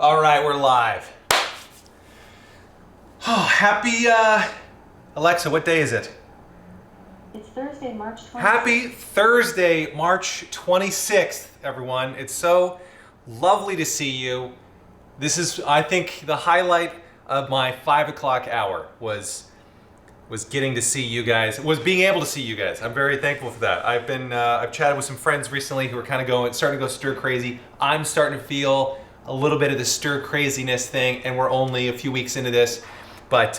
All right, we're live. Oh, happy, Alexa, what day is it? It's Thursday, March 26th. Happy Thursday, March 26th, everyone. It's so lovely to see you. This is, I think, the highlight of my 5 o'clock hour was getting to see you guys, was being able to see you guys. I'm very thankful for that. I've chatted with some friends recently who are kind of starting to go stir crazy. I'm starting to feel a little bit of the stir craziness thing, and we're only a few weeks into this. But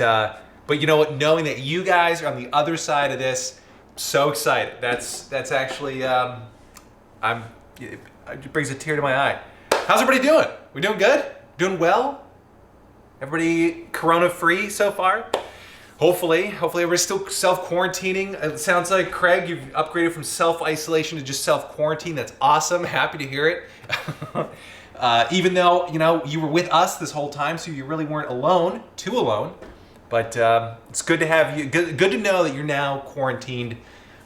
you know what? Knowing that you guys are on the other side of this, so excited. That's actually it brings a tear to my eye. How's everybody doing? We doing good? Doing well? Everybody corona free so far? Hopefully everybody's still self-quarantining. It sounds like, Craig, you've upgraded from self-isolation to just self-quarantine. That's awesome. Happy to hear it. Even though, you were with us this whole time, so you really weren't too alone. But it's good to have you, good to know that you're now quarantined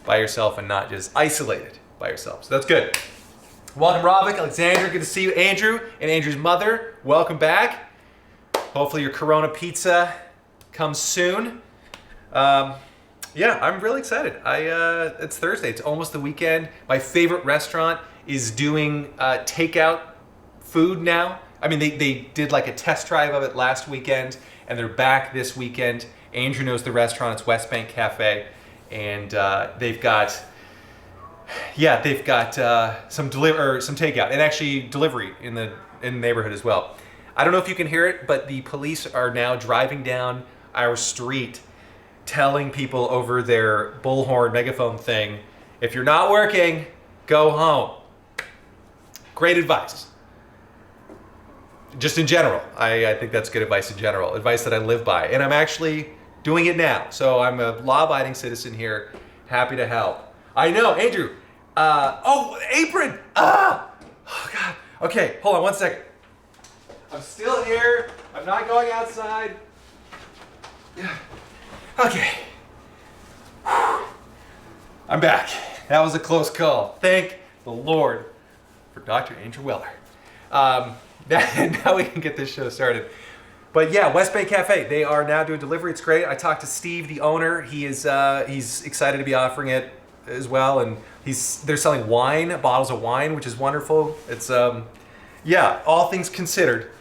by yourself and not just isolated by yourself. So that's good. Welcome, Ravik, Alexandra, good to see you. Andrew and Andrew's mother, welcome back. Hopefully your Corona pizza comes soon. Yeah, I'm really excited. It's Thursday, it's almost the weekend. My favorite restaurant is doing takeout food now. I mean, they did like a test drive of it last weekend, and they're back this weekend. Andrew knows the restaurant. It's West Bank Cafe, and they've got some takeout and actually delivery in the neighborhood as well. I don't know if you can hear it, but the police are now driving down our street, telling people over their bullhorn megaphone thing, "If you're not working, go home." Great advice. Just in general, I think that's good advice in general, advice that I live by, and I'm actually doing it now. So I'm a law-abiding citizen here, happy to help. I know, Andrew. Apron. Oh God. Okay, hold on 1 second. I'm still here. I'm not going outside. Yeah. Okay. I'm back. That was a close call. Thank the Lord for Dr. Andrew Weller. Now we can get this show started. But yeah, West Bay Cafe, they are now doing delivery. It's great. I talked to Steve, the owner. He's excited to be offering it as well, and they're selling wine, bottles of wine, which is wonderful. It's all things considered,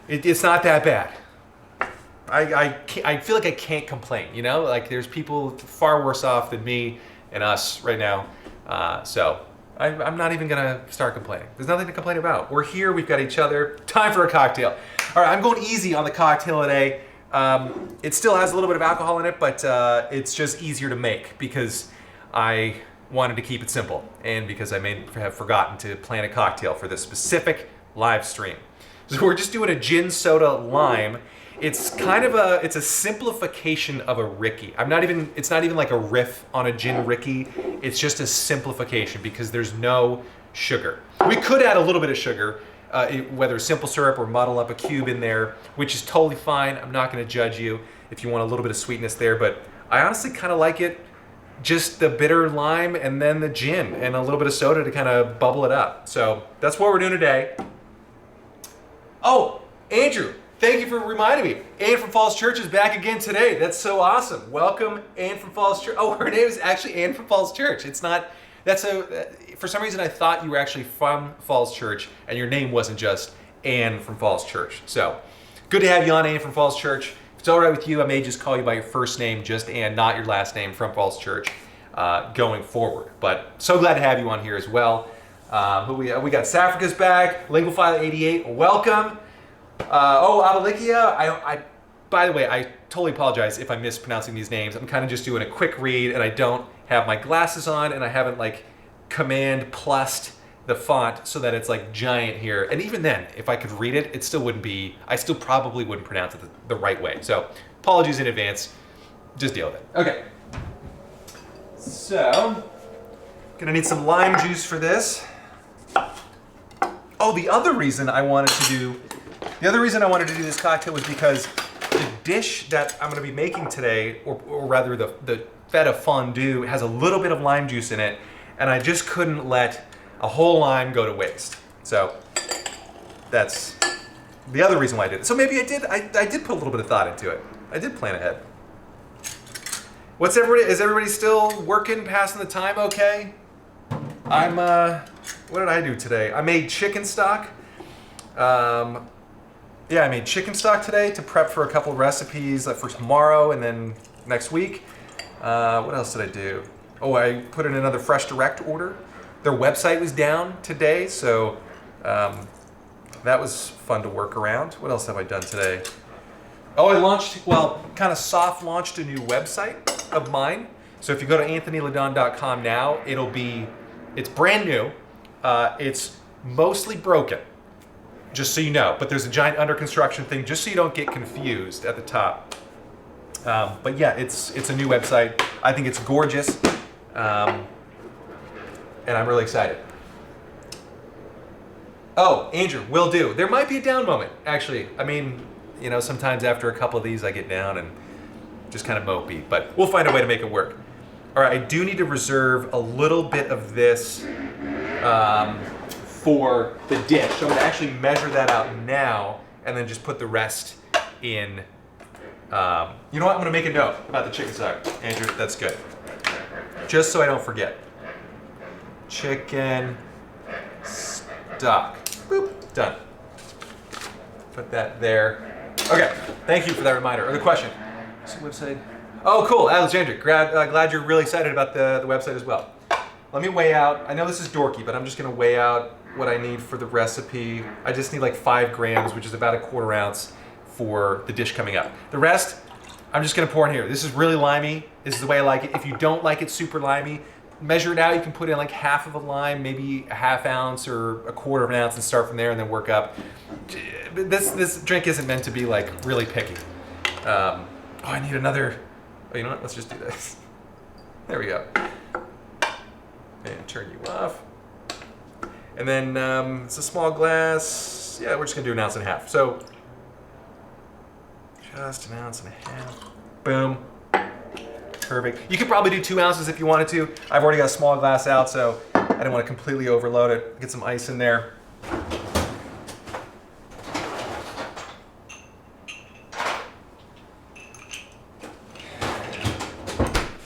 it's not that bad. I feel like I can't complain. Like there's people far worse off than me and us right now. So I'm not even gonna start complaining. There's nothing to complain about. We're here, we've got each other. Time for a cocktail. All right, I'm going easy on the cocktail today. It still has a little bit of alcohol in it, but it's just easier to make because I wanted to keep it simple and because I may have forgotten to plan a cocktail for this specific live stream. So we're just doing a gin soda lime. It's it's a simplification of a Ricky. It's not even like a riff on a gin Ricky. It's just a simplification because there's no sugar. We could add a little bit of sugar, whether simple syrup or muddle up a cube in there, which is totally fine. I'm not gonna judge you if you want a little bit of sweetness there, but I honestly kind of like it, just the bitter lime and then the gin and a little bit of soda to kind of bubble it up. So that's what we're doing today. Oh, Andrew, thank you for reminding me. Ann from Falls Church is back again today. That's so awesome. Welcome, Ann from Falls Church. Oh, her name is actually Ann from Falls Church. It's not, for some reason I thought you were actually from Falls Church and your name wasn't just Ann from Falls Church. So, good to have you on, Ann from Falls Church. If it's all right with you, I may just call you by your first name, just Ann, not your last name, from Falls Church, going forward. But so glad to have you on here as well. We got Safrika's back, Lingualfile88, welcome. Adalikia, by the way, I totally apologize if I'm mispronouncing these names. I'm kind of just doing a quick read and I don't have my glasses on and I haven't command plussed the font so that it's giant here. And even then, if I could read it, I still probably wouldn't pronounce it the right way. So apologies in advance, just deal with it. Okay. So, gonna need some lime juice for this. Oh, the other reason I wanted to do this cocktail was because the dish that I'm going to be making today, or rather the feta fondue, has a little bit of lime juice in it, and I just couldn't let a whole lime go to waste. So that's the other reason why I did it. So maybe I did put a little bit of thought into it. I did plan ahead. Is everybody still working, passing the time okay? What did I do today? I made chicken stock. I made chicken stock today to prep for a couple recipes for tomorrow and then next week. What else did I do? Oh, I put in another Fresh Direct order. Their website was down today, so that was fun to work around. What else have I done today? Oh, I kind of soft launched a new website of mine. So if you go to anthonyledon.com now, it's brand new. It's mostly broken, just so you know. But there's a giant under construction thing, just so you don't get confused at the top. But yeah, it's a new website. I think it's gorgeous, and I'm really excited. Oh, Andrew, will do. There might be a down moment, actually. I mean, sometimes after a couple of these, I get down and just kind of mopey, but we'll find a way to make it work. All right, I do need to reserve a little bit of this for the dish. So I'm gonna actually measure that out now and then just put the rest in. You know what, I'm gonna make a note about the chicken stock. Andrew, that's good. Just so I don't forget. Chicken stock. Boop, done. Put that there. Okay, thank you for that reminder, or the question. What's the website? Oh, cool, Alexandra, glad you're really excited about the website as well. Let me weigh out, I know this is dorky, but I'm just gonna weigh out what I need for the recipe. I just need like 5 grams, which is about a 1/4 ounce for the dish coming up. The rest, I'm just gonna pour in here. This is really limey. This is the way I like it. If you don't like it super limey, measure it out. You can put in like half of a lime, maybe a 1/2 ounce or a 1/4 ounce and start from there and then work up. This drink isn't meant to be like really picky. I need another, you know what, let's just do this. There we go. And turn you off. And then it's a small glass. Yeah, we're just gonna do 1.5 ounces. So just 1.5 ounces. Boom. Perfect. You could probably do 2 ounces if you wanted to. I've already got a small glass out, so I didn't want to completely overload it. Get some ice in there.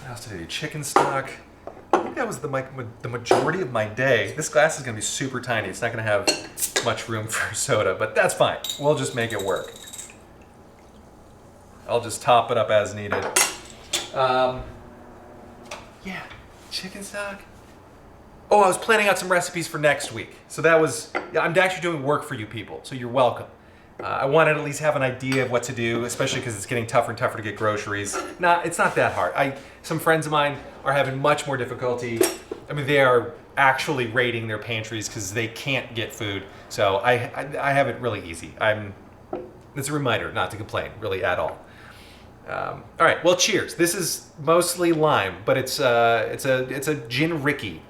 What else did I do? Chicken stock. I think that was the majority of my day. This glass is going to be super tiny. It's not going to have much room for soda, but that's fine. We'll just make it work. I'll just top it up as needed. Yeah, chicken stock. Oh, I was planning out some recipes for next week. So I'm actually doing work for you people, so you're welcome. I wanted to at least have an idea of what to do, especially because it's getting tougher and tougher to get groceries. It's not that hard. Some friends of mine are having much more difficulty. I mean, they are actually raiding their pantries because they can't get food. So I have it really easy. It's a reminder not to complain, really, at all. All right, well, cheers. This is mostly lime, but it's a gin Ricky.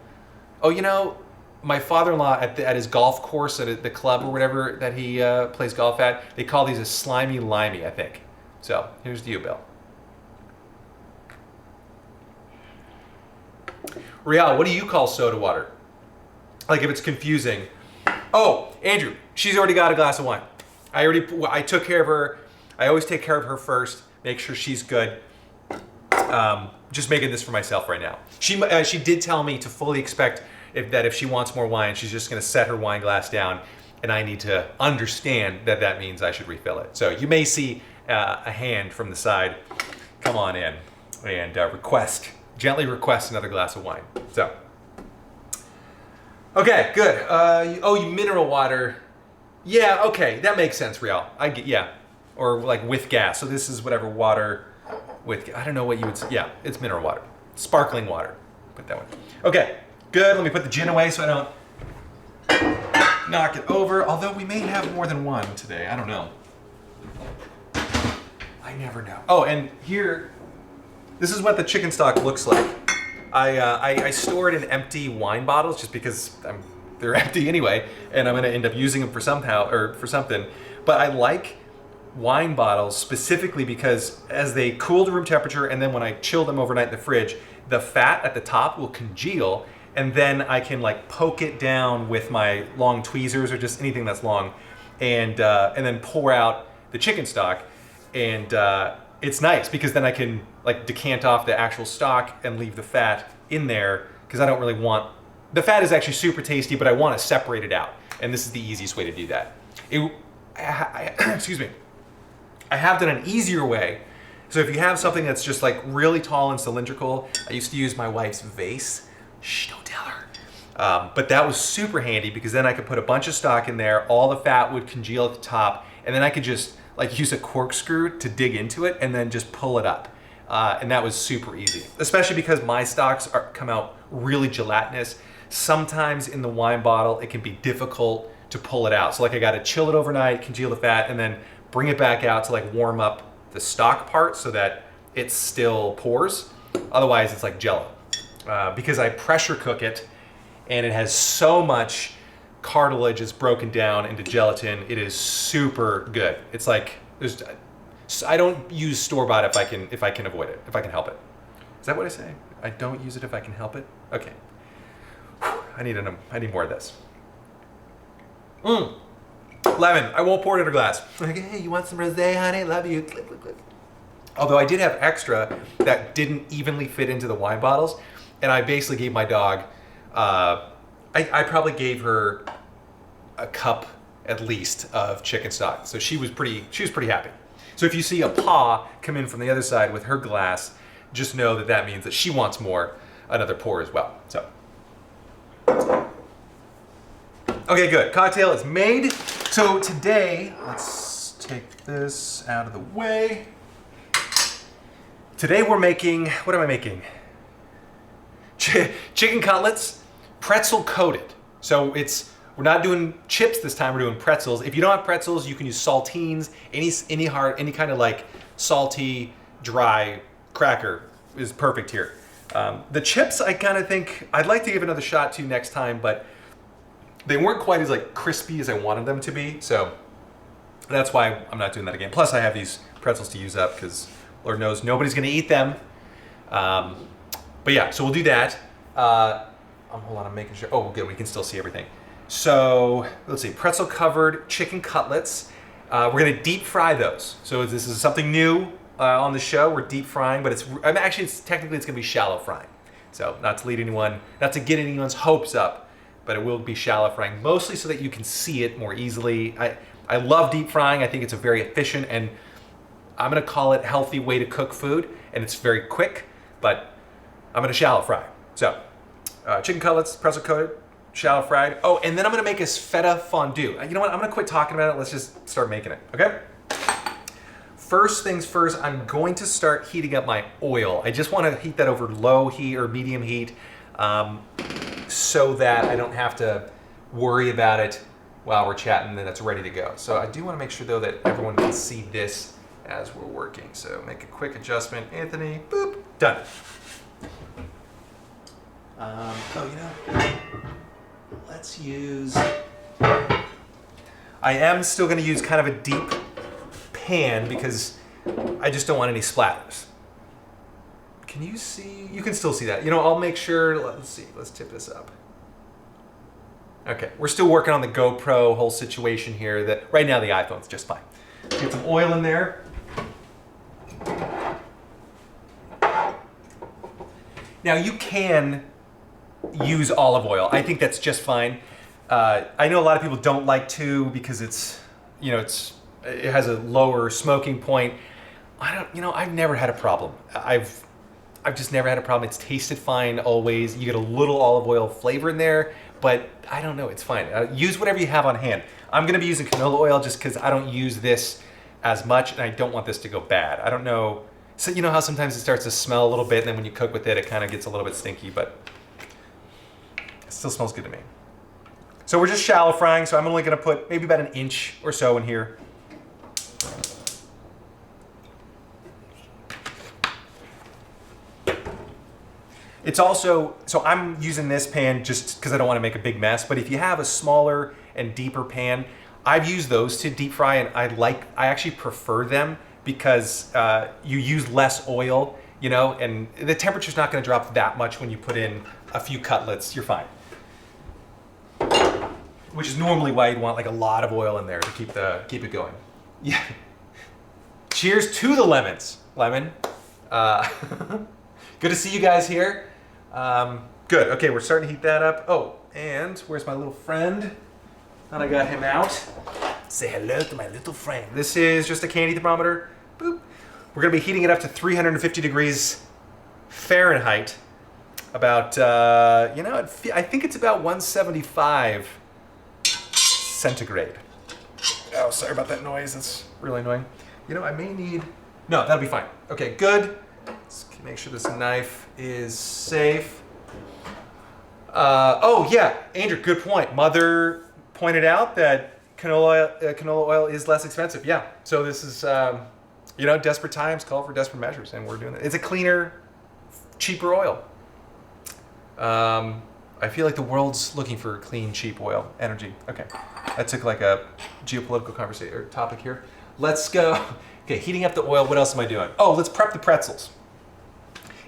Oh, my father-in-law at his golf course at the club or whatever that he plays golf at, they call these a slimy limey, I think. So here's to you, Bill. Rial, what do you call soda water? Like if it's confusing. Oh, Andrew, she's already got a glass of wine. I took care of her. I always take care of her first. Make sure she's good. Just making this for myself right now. She did tell me to fully expect that if she wants more wine, she's just going to set her wine glass down, and I need to understand that means I should refill it. So you may see a hand from the side come on in and gently request another glass of wine. So, okay, good. You mineral water. Yeah, okay, that makes sense, Rial. Yeah. Or like with gas. So this is whatever water with, I don't know what you would say. Yeah, it's mineral water. Sparkling water. Put that one. Okay, good. Let me put the gin away so I don't knock it over. Although we may have more than one today. I don't know. I never know. Oh, and here, this is what the chicken stock looks like. I store it in empty wine bottles just because they're empty anyway, and I'm going to end up using them for something. But I like wine bottles specifically because as they cool to room temperature and then when I chill them overnight in the fridge, the fat at the top will congeal, and then I can like poke it down with my long tweezers or just anything that's long and then pour out the chicken stock. And it's nice because then I can like decant off the actual stock and leave the fat in there, because I don't really want, the fat is actually super tasty, but I want to separate it out. And this is the easiest way to do that. Excuse me. I have done an easier way. So if you have something that's just like really tall and cylindrical, I used to use my wife's vase. Shh, don't tell her. But that was super handy because then I could put a bunch of stock in there, all the fat would congeal at the top, and then I could just like use a corkscrew to dig into it and then just pull it up. And that was super easy, especially because my stocks come out really gelatinous. Sometimes in the wine bottle, it can be difficult to pull it out. So like I gotta chill it overnight, congeal the fat, and then bring it back out to like warm up the stock part so that it still pours. Otherwise it's like Jello. Because I pressure cook it and it has so much cartilage is broken down into gelatin, it is super good. It's like, I don't use store-bought if I can avoid it, if I can help it. Is that what I say? I don't use it if I can help it? Okay. I need more of this. Lemon, I won't pour it in a glass. Like, hey, you want some rosé, honey? Love you. Click, click, click. Although I did have extra that didn't evenly fit into the wine bottles, and I basically gave my dog, I probably gave her a cup at least of chicken stock. So she was pretty happy. So if you see a paw come in from the other side with her glass, just know that that means that she wants more, another pour as well. So. Okay, good. Cocktail is made. So today, let's take this out of the way. Today we're making, what am I making? Chicken cutlets, pretzel coated. So we're not doing chips this time, we're doing pretzels. If you don't have pretzels, you can use saltines, any kind of like salty, dry cracker is perfect here. The chips, I kind of think, I'd like to give another shot to next time, but they weren't quite as like crispy as I wanted them to be, so that's why I'm not doing that again. Plus I have these pretzels to use up because Lord knows nobody's gonna eat them. But yeah, so we'll do that. Hold on, I'm making sure, oh good, we can still see everything. So let's see, pretzel covered chicken cutlets. We're gonna deep fry those. So this is something new on the show, we're deep frying, but technically it's gonna be shallow frying. So not to get anyone's hopes up, but it will be shallow frying, mostly so that you can see it more easily. I love deep frying. I think it's a very efficient and I'm gonna call it healthy way to cook food, and it's very quick, but I'm gonna shallow fry. So chicken cutlets, pretzel coated, shallow fried. Oh, and then I'm gonna make us feta fondue. You know what, I'm gonna quit talking about it. Let's just start making it, okay? First things first, I'm going to start heating up my oil. I just wanna heat that over low heat or medium heat, so that I don't have to worry about it while we're chatting, and it's ready to go. So I do want to make sure though that everyone can see this as we're working. So make a quick adjustment, Anthony, boop, done. Let's use, I am still going to use kind of a deep pan because I just don't want any splatters. Can you see? You can still see that. You know, I'll make sure, let's see, let's tip this up. Okay, we're still working on the GoPro whole situation here. That right now the iPhone's just fine. Get some oil in there. Now you can use olive oil. I think that's just fine. I know a lot of people don't like to because it has a lower smoking point. I've never had a problem. I've just never had a problem. It's tasted fine always. You get a little olive oil flavor in there, but I don't know, it's fine. Use whatever you have on hand. I'm gonna be using canola oil just because I don't use this as much and I don't want this to go bad. I don't know, so you know how sometimes it starts to smell a little bit and then when you cook with it, it kind of gets a little bit stinky, but it still smells good to me. So we're just shallow frying, so I'm only gonna put maybe about an inch or so in here. It's also, so I'm using this pan just because I don't want to make a big mess, but if you have a smaller and deeper pan, I've used those to deep fry and I actually prefer them because you use less oil, and the temperature's not going to drop that much when you put in a few cutlets, you're fine. which is normally why you'd want like a lot of oil in there to keep it going. Yeah. Cheers to the lemons, lemon. Good to see you guys here. Good. Okay, we're starting to heat that up. Oh, and where's my little friend? And I got him out. Say hello to my little friend. This is just a candy thermometer. Boop. We're gonna be heating it up to 350 degrees Fahrenheit. About, I think it's about 175 centigrade. Oh, sorry about that noise. That's really annoying. I may need... No, that'll be fine. Okay, good. Let's make sure this knife is safe. Oh, yeah, Andrew, good point. Mother pointed out that canola oil is less expensive. Yeah, so this is, desperate times call for desperate measures, and we're doing it. It's a cleaner, cheaper oil. I feel like the world's looking for clean, cheap oil, energy. Okay, that took like a geopolitical conversation or topic here. Let's go. Okay, heating up the oil. What else am I doing? Oh, let's prep the pretzels.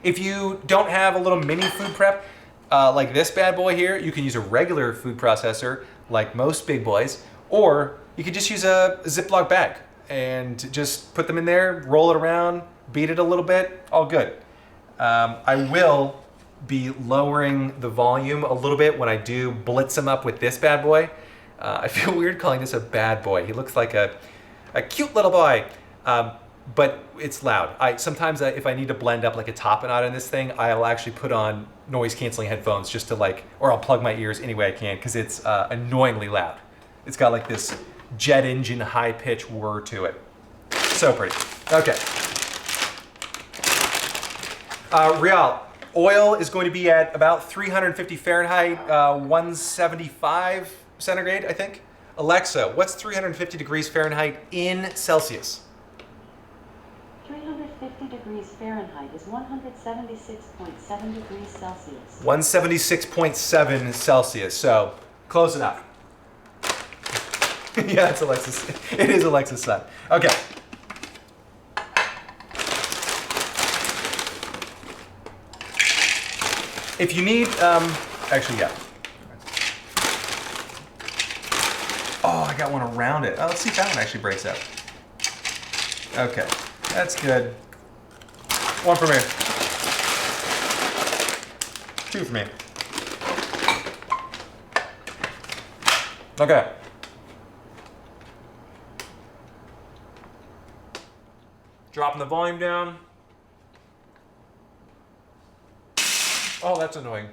If you don't have a little mini food prep like this bad boy here, you can use a regular food processor like most big boys, or you could just use a Ziploc bag and just put them in there, roll it around, beat it a little bit, all good. I will be lowering the volume a little bit when I do blitz them up with this bad boy. I feel weird calling this a bad boy. He looks like a cute little boy, but it's loud. Sometimes if I need to blend up like a tapenade in this thing, I'll actually put on noise canceling headphones just to or I'll plug my ears any way I can because it's annoyingly loud. It's got like this jet engine high pitch whir to it. So pretty. Okay. Real, oil is going to be at about 350 Fahrenheit, 175 centigrade, I think. Alexa, what's 350 degrees Fahrenheit in Celsius? 350 degrees Fahrenheit is 176.7 degrees Celsius. 176.7 Celsius, so close enough. Yeah, it's Alexa's. It is Alexa's son. Okay. If you need, actually, yeah. Oh, I got one around it. Oh, let's see if that one actually breaks out. Okay, that's good. One for me. Two for me. Okay. Dropping the volume down. Oh, that's annoying.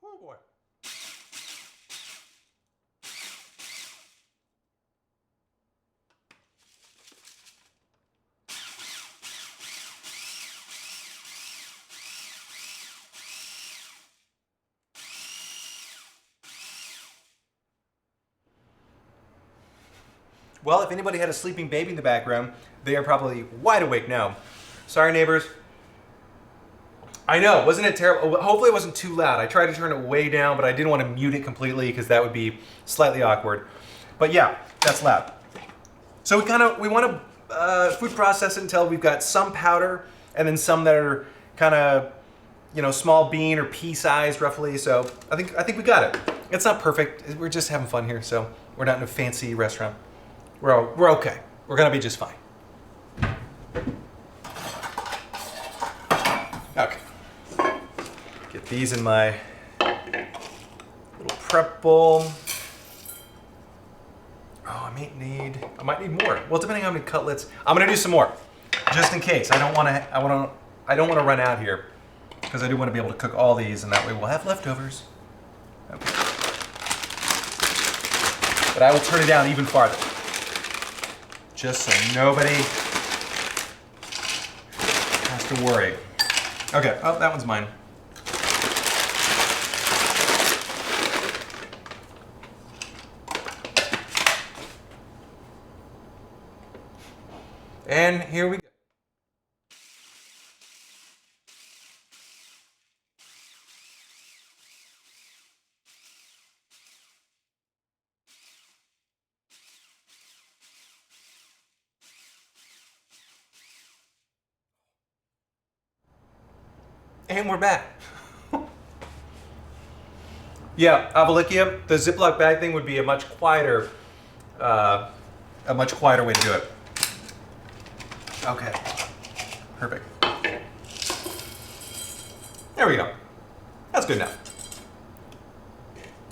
Oh boy. Well, if anybody had a sleeping baby in the background, they are probably wide awake now. Sorry, neighbors. I know, wasn't it terrible? Hopefully it wasn't too loud. I tried to turn it way down, but I didn't want to mute it completely because that would be slightly awkward. But yeah, that's loud. So we want to food process it until we've got some powder and then some that are kind of, small bean or pea sized roughly. So I think we got it. It's not perfect. We're just having fun here, so we're not in a fancy restaurant. We're okay. We're gonna be just fine. Okay. Get these in my little prep bowl. Oh, I might need more. Well, depending on how many cutlets, I'm gonna do some more, just in case. I don't want to run out here because I do want to be able to cook all these, and that way we'll have leftovers. Okay. But I will turn it down even farther, just so nobody has to worry. Okay, oh, that one's mine. And here we go. And we're back. Yeah, Avalicia, the Ziploc bag thing would be a much quieter way to do it. Okay, perfect. There we go. That's good enough.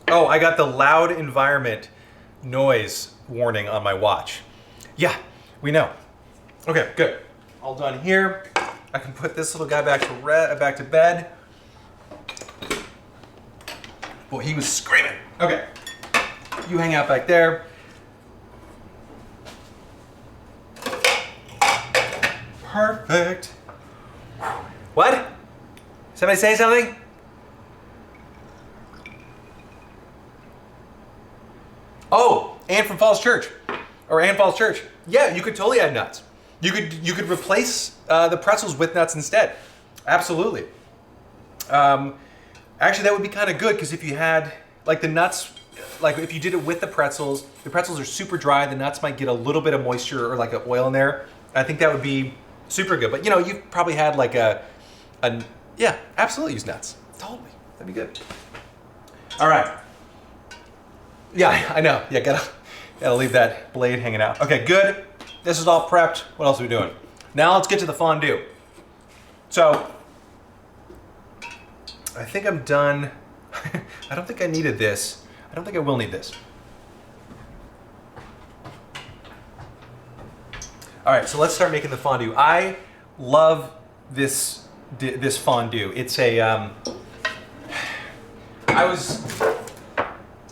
Oh, I got the loud environment noise warning on my watch. Yeah, we know. Okay, good. All done here. I can put this little guy back to bed. Boy, he was screaming. Okay, you hang out back there. Perfect. What? Somebody say something? Oh, Ann from Falls Church, or Ann Falls Church. Yeah, you could totally add nuts. You could replace the pretzels with nuts instead. Absolutely. Actually, that would be kind of good because if you had like the nuts, like if you did it with the pretzels are super dry. The nuts might get a little bit of moisture or like an oil in there. I think that would be super good. But you know, you've probably had like yeah, absolutely use nuts. Totally, that'd be good. All right. Yeah, I know. Yeah, gotta leave that blade hanging out. Okay, good. This is all prepped. What else are we doing? Now let's get to the fondue. So, I think I'm done. I don't think I needed this. I don't think I will need this. All right, so let's start making the fondue. I love this fondue. It's a,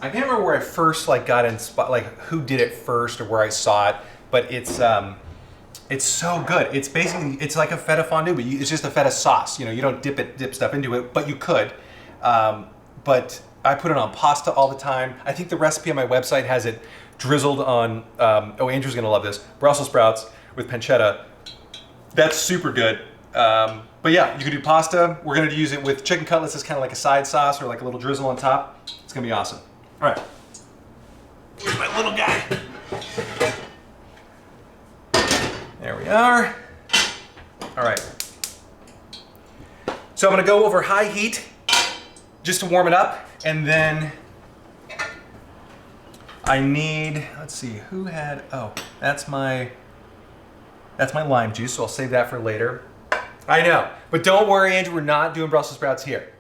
I can't remember where I first like got inspired, like who did it first or where I saw it, but it's so good. It's basically, it's like a feta fondue, but it's just a feta sauce. You know, you don't dip stuff into it, but you could. But I put it on pasta all the time. I think the recipe on my website has it drizzled on, oh, Andrew's gonna love this, Brussels sprouts with pancetta. That's super good. But yeah, you can do pasta. We're gonna use it with chicken cutlets as kind of like a side sauce or like a little drizzle on top. It's gonna be awesome. All right, here's my little guy. There we are. All right. So I'm gonna go over high heat just to warm it up, and then I need, let's see, who had, oh, that's my lime juice, so I'll save that for later. I know, but don't worry, Andrew, we're not doing Brussels sprouts here.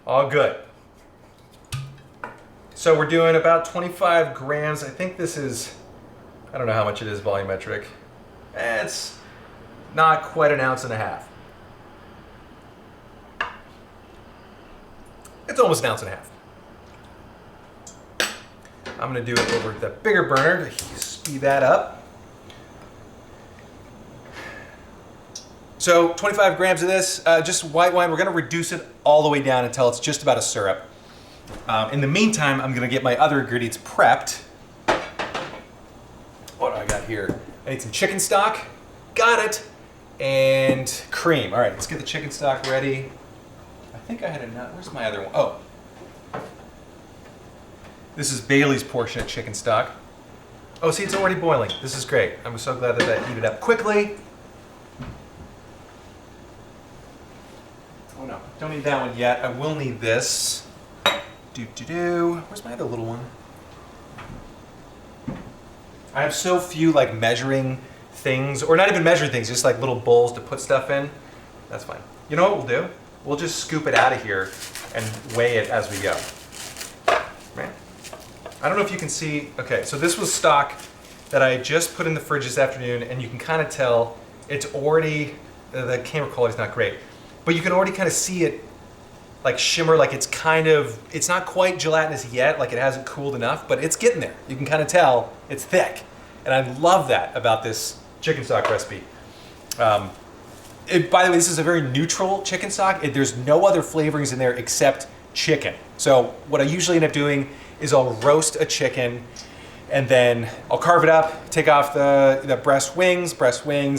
All good. So we're doing about 25 grams. I think this is, I don't know how much it is volumetric. It's not quite an ounce and a half. It's almost an ounce and a half. I'm gonna do it over the bigger burner to speed that up. So 25 grams of this, just white wine. We're gonna reduce it all the way down until it's just about a syrup. In the meantime, I'm gonna get my other ingredients prepped. What do I got here? I need some chicken stock, got it, and cream. All right, let's get the chicken stock ready. I think I had a nut, where's my other one? Oh. This is Bailey's portion of chicken stock. Oh, see, it's already boiling. This is great. I'm so glad that that heated up quickly. Oh no, don't need that one yet. I will need this. Where's my other little one? I have so few like measuring things, or not even measuring things, just like little bowls to put stuff in. That's fine. You know what we'll do? We'll just scoop it out of here and weigh it as we go. Right? I don't know if you can see. Okay, so this was stock that I just put in the fridge this afternoon, and you can kind of tell it's already, the camera quality is not great, but you can already kind of see it like shimmer, like it's kind of, it's not quite gelatinous yet, like it hasn't cooled enough, but it's getting there. You can kind of tell it's thick. And I love that about this chicken stock recipe. By the way, this is a very neutral chicken stock. There's no other flavorings in there except chicken. So what I usually end up doing is I'll roast a chicken, and then I'll carve it up, take off the breast wings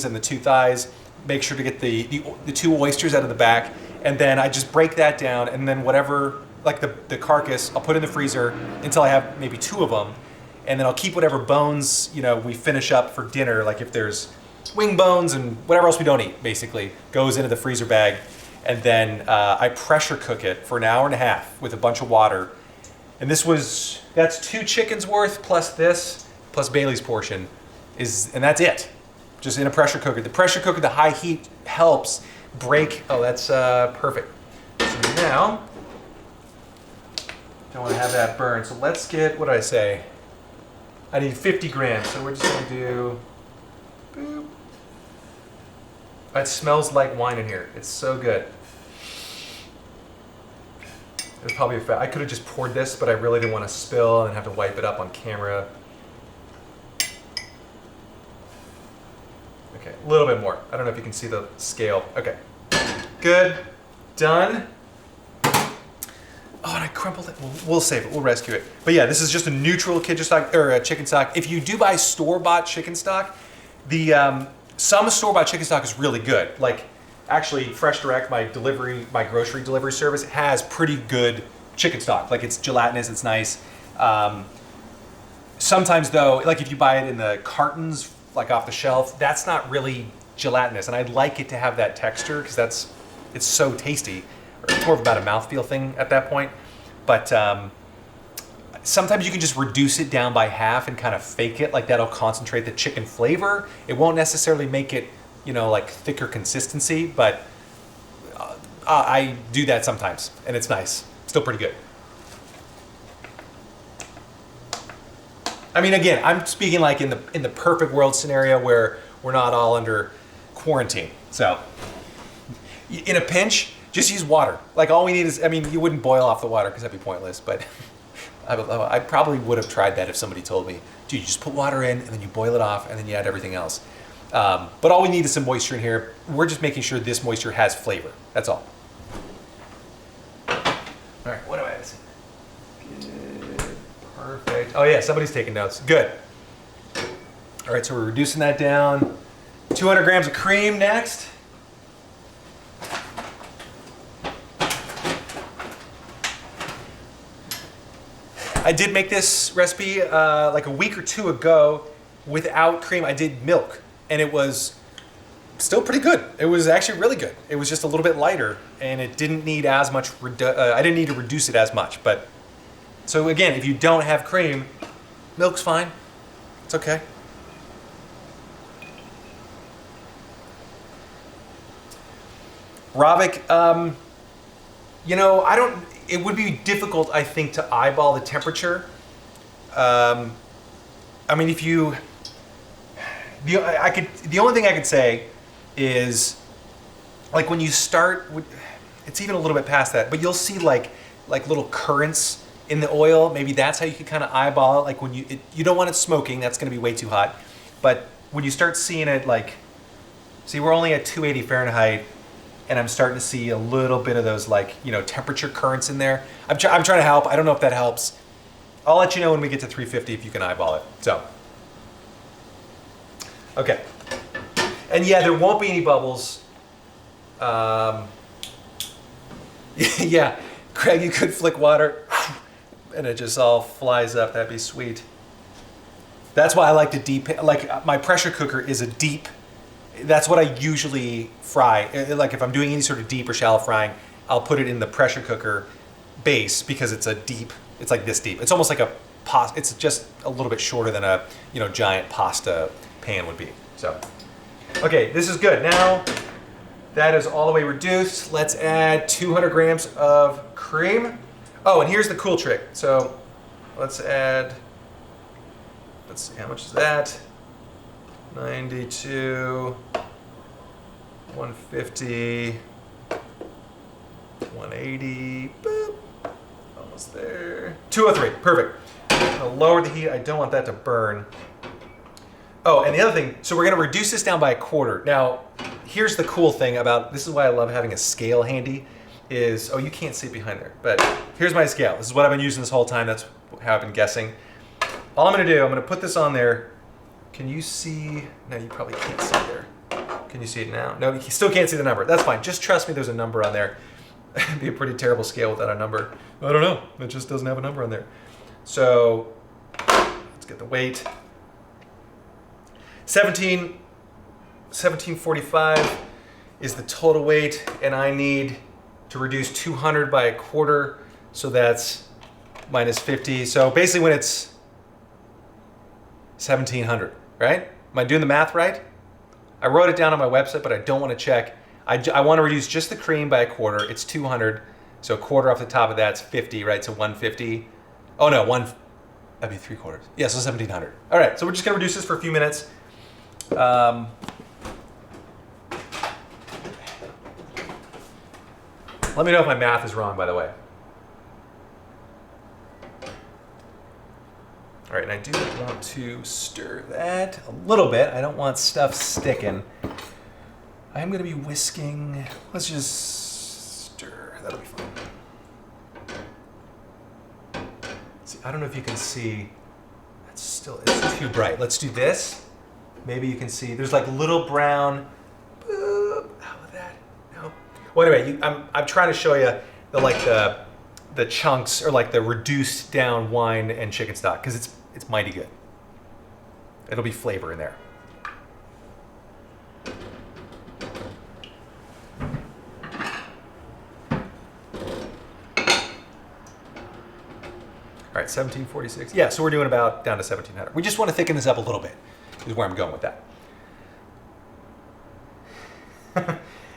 and the two thighs, make sure to get the two oysters out of the back, and then I just break that down, and then whatever, like the carcass, I'll put in the freezer until I have maybe two of them, and then I'll keep whatever bones, you know, we finish up for dinner, like if there's wing bones and whatever else we don't eat, basically, goes into the freezer bag, and then I pressure cook it for an hour and a half with a bunch of water, And that's 2 chickens worth plus this, plus Bailey's portion, and that's it. Just in a pressure cooker. The pressure cooker, the high heat helps break, that's perfect. So now, don't want to have that burn. So let's get, what did I say? I need 50 grams, so we're just gonna do, boop. It smells like wine in here. It's so good. There's probably I could have just poured this, but I really didn't want to spill and have to wipe it up on camera. Okay, a little bit more. I don't know if you can see the scale. Okay, good, done. Oh, and I crumpled it. We'll save it. We'll rescue it. But yeah, this is just a neutral chicken stock. If you do buy store-bought chicken stock, the some store-bought chicken stock is really good. Like, actually, Fresh Direct, my grocery delivery service, has pretty good chicken stock. Like, it's gelatinous, it's nice. Sometimes though, like if you buy it in the cartons, like off the shelf, that's not really gelatinous, and I'd like it to have that texture because it's so tasty. It's more of about a mouthfeel thing at that point. But sometimes you can just reduce it down by half and kind of fake it, like that'll concentrate the chicken flavor. It won't necessarily make it, like thicker consistency, but I do that sometimes, and it's nice. Still pretty good. I mean, again, I'm speaking like in the perfect world scenario where we're not all under quarantine. So, in a pinch, just use water. Like all we need is, I mean, you wouldn't boil off the water because that'd be pointless, but I probably would have tried that if somebody told me, dude, you just put water in and then you boil it off and then you add everything else. But all we need is some moisture in here. We're just making sure this moisture has flavor. That's all. All right, what do I have? Good, perfect. Oh yeah, somebody's taking notes. Good. All right, so we're reducing that down. 200 grams of cream next. I did make this recipe like a week or two ago without cream. I did milk, and it was still pretty good. It was actually really good. It was just a little bit lighter, and it didn't need as much, I didn't need to reduce it as much. But so again, if you don't have cream, milk's fine. It's okay. Ravik, it would be difficult, I think, to eyeball the temperature. I mean, the only thing I could say is, like when you start, it's even a little bit past that, but you'll see like little currents in the oil. Maybe that's how you can kind of eyeball it. Like when you don't want it smoking, that's going to be way too hot. But when you start seeing it, like, see, we're only at 280 Fahrenheit. And I'm starting to see a little bit of those temperature currents in there. I'm trying to help. I don't know if that helps. I'll let you know when we get to 350 if you can eyeball it. So, okay. And yeah, there won't be any bubbles. Yeah, Craig, you could flick water and it just all flies up. That'd be sweet. That's why I like to deep, like my pressure cooker is a deep. That's what I usually fry. Like if I'm doing any sort of deep or shallow frying, I'll put it in the pressure cooker base because it's it's like this deep. It's almost like a pasta. It's just a little bit shorter than a giant pasta pan would be. So, okay, this is good. Now that is all the way reduced. Let's add 200 grams of cream. Oh, and here's the cool trick. So let's see, how much is that? 92, 150, 180, boop, almost there. 203, perfect. I'm gonna lower the heat. I don't want that to burn. Oh, and the other thing, so we're gonna reduce this down by a quarter. Now, here's the cool thing about, this is why I love having a scale handy, is, oh, you can't see it behind there, but here's my scale. This is what I've been using this whole time. That's how I've been guessing. All I'm gonna do, I'm gonna put this on there. Can you see? No, you probably can't see there. Can you see it now? No, you still can't see the number. That's fine. Just trust me, there's a number on there. It'd be a pretty terrible scale without a number. I don't know. It just doesn't have a number on there. So let's get the weight. 1745 is the total weight, and I need to reduce 200 by a quarter. So that's minus 50. So basically when it's 1700, right? Am I doing the math right? I wrote it down on my website, but I don't want to check. I want to reduce just the cream by a quarter. It's 200. So a quarter off the top of that's 50, right? So 150. Oh no, that'd be 3/4. Yeah, so 1700. All right, so we're just gonna reduce this for a few minutes. Let me know if my math is wrong, by the way. All right, and I do want to stir that a little bit. I don't want stuff sticking. I'm gonna be whisking. Let's just stir. That'll be fun. See, I don't know if you can see. It's too bright. Let's do this. Maybe you can see. There's like little brown. Boop. How about that? No. Well, anyway, I'm trying to show you the chunks or like the reduced down wine and chicken stock because it's mighty good. It'll be flavor in there. All right, 1746. Yeah, so we're doing about down to 1700. We just want to thicken this up a little bit, is where I'm going with that.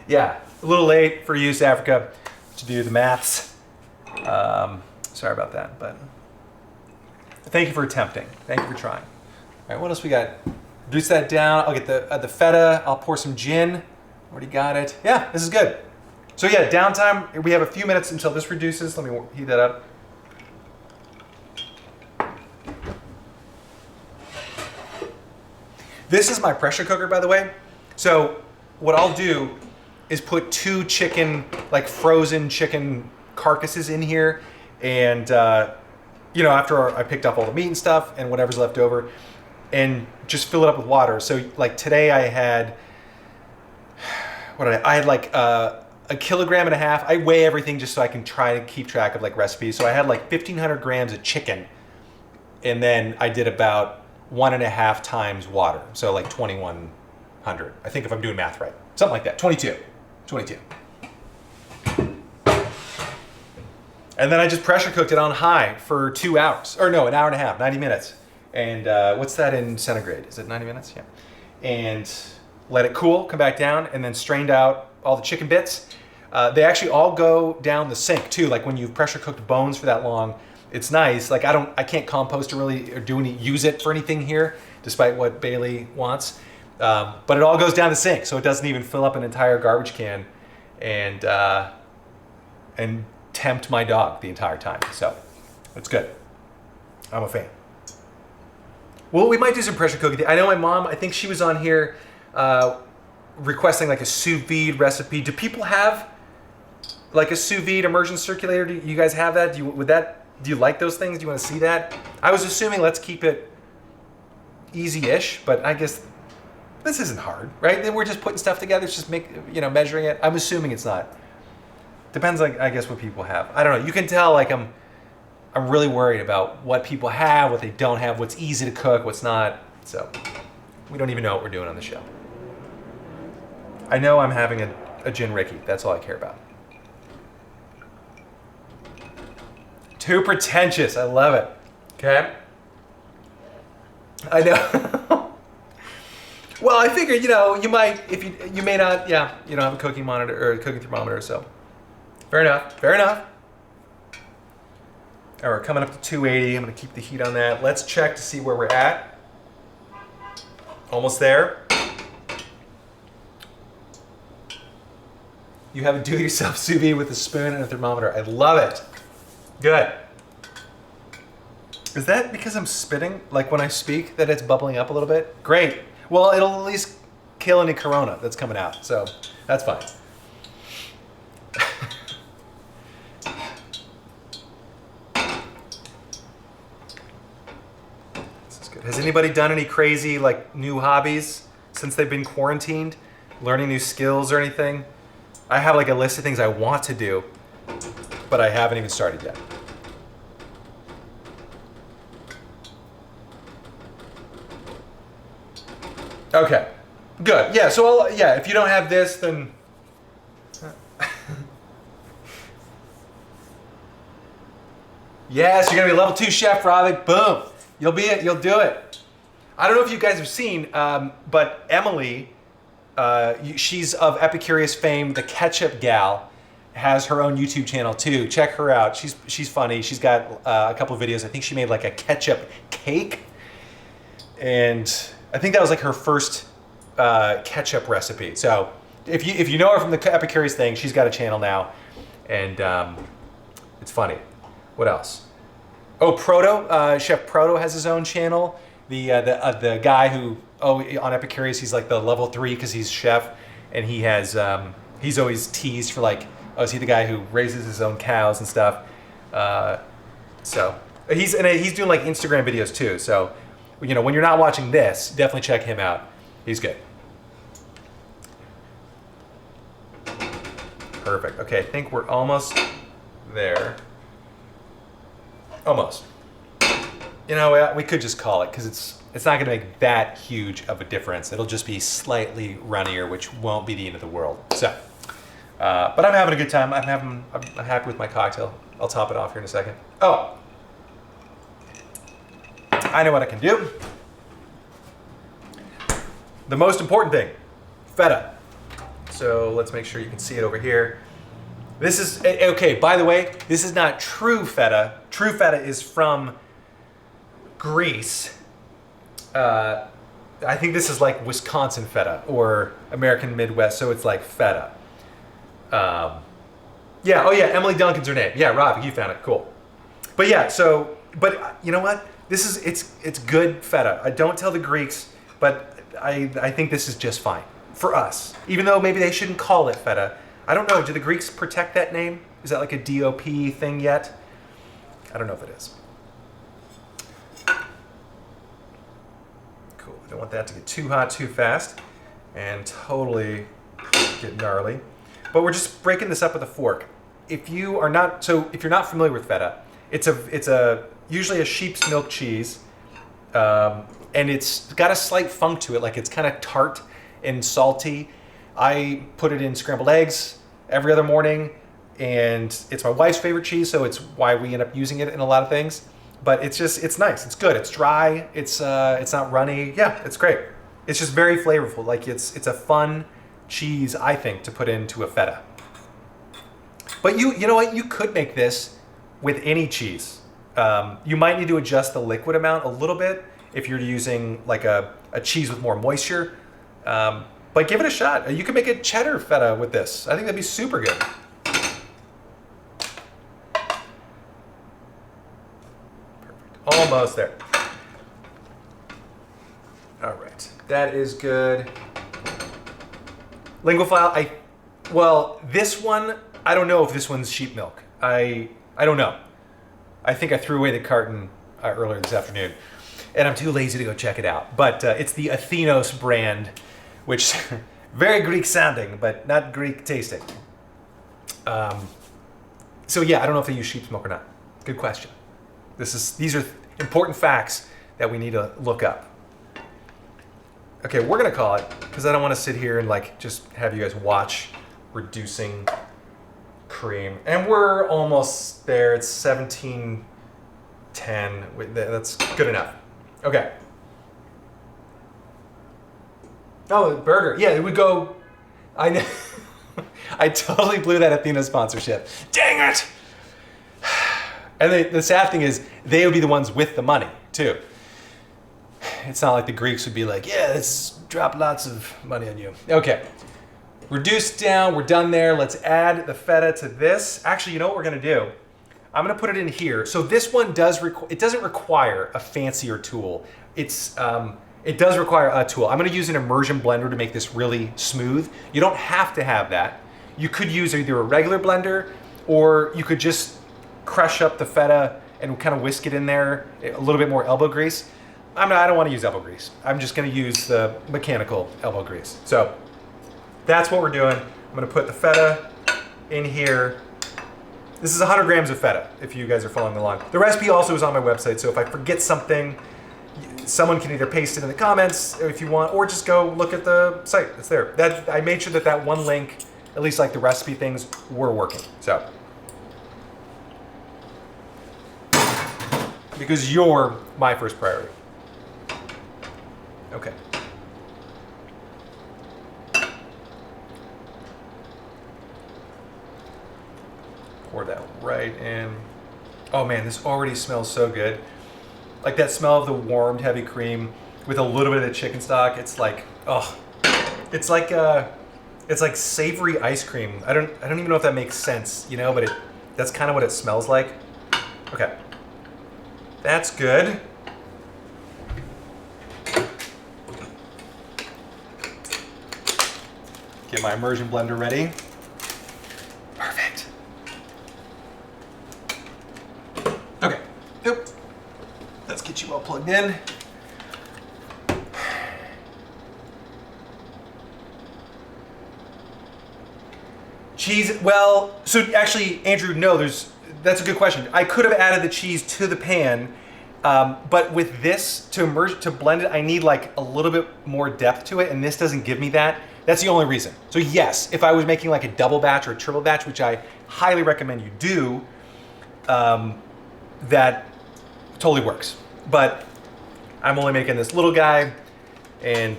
Yeah, a little late for East Africa to do the maths. Sorry about that, but thank you for attempting. Thank you for trying. All right, what else we got? Reduce that down. I'll get the feta. I'll pour some gin. Already got it. Yeah, this is good. So yeah, downtime. We have a few minutes until this reduces. Let me heat that up. This is my pressure cooker, by the way. So what I'll do is put 2 chicken, like frozen chicken carcasses in here. And, after I picked up all the meat and stuff and whatever's left over and just fill it up with water. So like today I had, I had like a 1.5 kilograms. I weigh everything just so I can try to keep track of like recipes. So I had like 1,500 grams of chicken. And then I did about 1.5 times water. So like 2,100. I think if I'm doing math right. Something like that. 22. And then I just pressure cooked it on high for 2 hours. Or no, 1.5 hours, 90 minutes. And what's that in centigrade? Is it 90 minutes? Yeah. And let it cool, come back down, and then strained out all the chicken bits. They actually all go down the sink too. Like when you've pressure cooked bones for that long, it's nice. Like I can't compost or really or use it for anything here, despite what Bailey wants. But it all goes down the sink, so it doesn't even fill up an entire garbage can, and tempt my dog the entire time. So it's good. I'm a fan. Well, we might do some pressure cooking. I know my mom. I think she was on here requesting like a sous vide recipe. Do people have like a sous vide immersion circulator? Do you guys have that? Do you like those things? Do you want to see that? I was assuming let's keep it easy-ish, but I guess this isn't hard, right? Then we're just putting stuff together. It's just measuring it. I'm assuming it's not. Depends, like I guess what people have. I don't know. You can tell like I'm really worried about what people have, what they don't have, what's easy to cook, what's not. So we don't even know what we're doing on the show. I know I'm having a gin Ricky. That's all I care about. Too pretentious. I love it. Okay. I know. Well, I figured, you might, you may not, you don't have a cooking monitor or a cooking thermometer, so fair enough. All right, we're coming up to 280. I'm going to keep the heat on that. Let's check to see where we're at. Almost there. You have a do-it-yourself sous vide with a spoon and a thermometer. I love it. Good. Is that because I'm spitting, like when I speak, that it's bubbling up a little bit? Great. Well, it'll at least kill any corona that's coming out, so that's fine. This is good. Has anybody done any crazy, like, new hobbies since they've been quarantined? Learning new skills or anything? I have like a list of things I want to do, but I haven't even started yet. Okay, good. Yeah, so if you don't have this, then Yes, you're gonna be level 2 chef, Ravik. Boom. You'll be it. You'll do it. I don't know if you guys have seen, but Emily, she's of Epicurious fame, the ketchup gal, has her own YouTube channel too. Check her out. She's funny. She's got a couple of videos. I think she made like a ketchup cake, and I think that was like her first ketchup recipe. So if you know her from the Epicurious thing, she's got a channel now, and it's funny. What else? Oh, Proto, Chef Proto has his own channel. The guy who on Epicurious, he's like the level 3 because he's chef, and he has he's always teased for like, oh, is he the guy who raises his own cows and stuff? So he's doing like Instagram videos too. So when you're not watching this, definitely check him out. He's good. Perfect. Okay, I think we're almost there. Almost. We could just call it because it's not going to make that huge of a difference. It'll just be slightly runnier, which won't be the end of the world. So, but I'm having a good time. I'm happy with my cocktail. I'll top it off here in a second. Oh, I know what I can do. The most important thing, feta. So let's make sure you can see it over here. This is, okay, by the way, this is not true feta. True feta is from Greece. I think this is like Wisconsin feta or American Midwest, so it's like feta. Yeah, oh yeah, Emily Duncan's her name. Yeah, Rob, you found it, cool. But yeah, but you know what? It's good feta. I don't tell the Greeks, but I think this is just fine for us. Even though maybe they shouldn't call it feta. I don't know, do the Greeks protect that name? Is that like a DOP thing yet? I don't know if it is. Cool, I don't want that to get too hot too fast and totally get gnarly. But we're just breaking this up with a fork. If you're not familiar with feta, it's usually a sheep's milk cheese, and it's got a slight funk to it, like it's kind of tart and salty. I put it in scrambled eggs every other morning, and it's my wife's favorite cheese, so it's why we end up using it in a lot of things. But it's nice, it's good, it's dry, it's not runny. Yeah, it's great. It's just very flavorful. Like it's a fun cheese, I think, to put into a feta. But you know what? You could make this with any cheese. You might need to adjust the liquid amount a little bit if you're using like a cheese with more moisture. But give it a shot. You can make a cheddar feta with this. I think that'd be super good. Perfect. Almost there. All right. That is good. Linguophile, well, this one, I don't know if this one's sheep milk. I don't know. I think I threw away the carton earlier this afternoon, and I'm too lazy to go check it out. But it's the Athenos brand, which very Greek sounding, but not Greek tasting. So yeah, I don't know if they use sheep's milk or not. Good question. These are important facts that we need to look up. Okay, we're gonna call it, because I don't want to sit here and like just have you guys watch reducing cream. And we're almost there. It's 17:10. That's good enough. Okay. Oh, burger. Yeah, it would go. I know. I totally blew that Athena sponsorship. Dang it! And the sad thing is, they would be the ones with the money too. It's not like the Greeks would be like, yeah, let's drop lots of money on you. Okay. Reduced down, we're done there. Let's add the feta to this. Actually, you know what we're gonna do? I'm gonna put it in here. So this one it doesn't require a fancier tool. It does require a tool. I'm gonna use an immersion blender to make this really smooth. You don't have to have that. You could use either a regular blender, or you could just crush up the feta and kind of whisk it in there, a little bit more elbow grease. I don't wanna use elbow grease. I'm just gonna use the mechanical elbow grease. So that's what we're doing. I'm gonna put the feta in here. This is 100 grams of feta, if you guys are following along. The recipe also is on my website, so if I forget something, someone can either paste it in the comments if you want, or just go look at the site. It's there. I made sure that one link, at least like the recipe things, were working. So because you're my first priority. Okay. Pour that right in. Oh man, this already smells so good. Like that smell of the warmed heavy cream with a little bit of the chicken stock. It's like, oh, it's like savory ice cream. I don't even know if that makes sense, you know, but that's kind of what it smells like. Okay. That's good. Get my immersion blender ready. Perfect. Okay. Yep. Let's get you all plugged in. Cheese, well, so actually, Andrew, no, that's a good question. I could have added the cheese to the pan, but with this, to blend it, I need like a little bit more depth to it, and this doesn't give me that. That's the only reason. So yes, if I was making like a double batch or a triple batch, which I highly recommend you do, that totally works. But I'm only making this little guy, and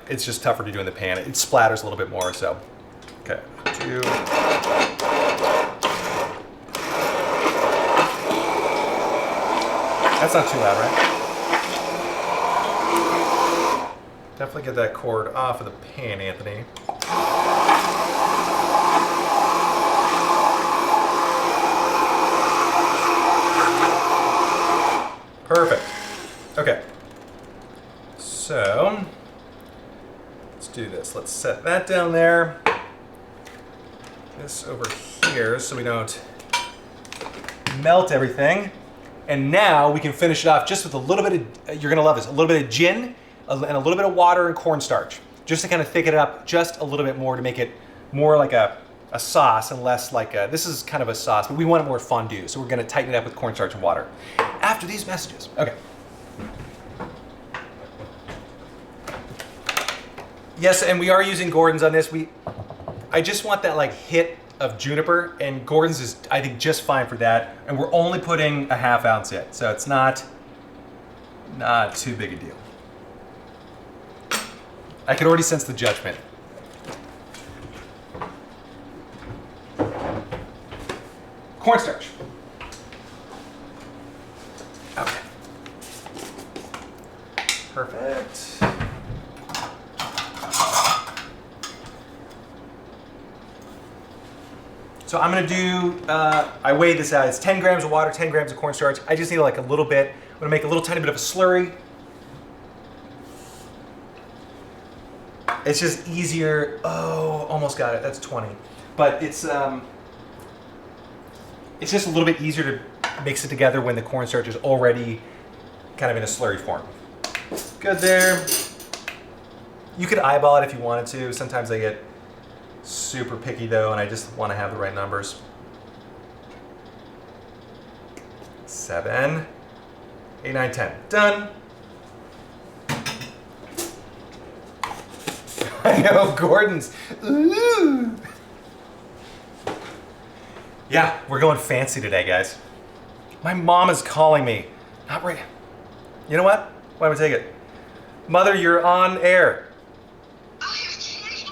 it's just tougher to do in the pan. It splatters a little bit more, so. Okay, 2. That's not too loud, right? Definitely get that cord off of the pan, Anthony. Perfect. Okay. So, let's do this. Let's set that down there. This over here so we don't melt everything. And now we can finish it off just with a little bit of, you're gonna love this, a little bit of gin and a little bit of water and cornstarch, just to kind of thicken it up just a little bit more to make it more like a sauce and less like this is kind of a sauce, but we want it more fondue. So we're gonna tighten it up with cornstarch and water. After these messages, okay. Yes, and we are using Gordon's on this. I just want that like hit of juniper, and Gordon's is, I think, just fine for that. And we're only putting a ½ ounce in, so it's not too big a deal. I can already sense the judgment. Cornstarch. Okay. Perfect. So I'm gonna do, I weighed this out. It's 10 grams of water, 10 grams of cornstarch. I just need like a little bit. I'm gonna make a little tiny bit of a slurry. It's just easier. Oh, almost got it. That's 20. But it's just a little bit easier to mix it together when the cornstarch is already kind of in a slurry form. Good there. You could eyeball it if you wanted to. Sometimes I get super picky though, and I just want to have the right numbers. 7, 8, 9, 10. Done. I know, Gordon's. Ooh. Yeah, we're going fancy today, guys. My mom is calling me. Not right. You know what? Why don't we take it? Mother, you're on air. Oh, you're kidding.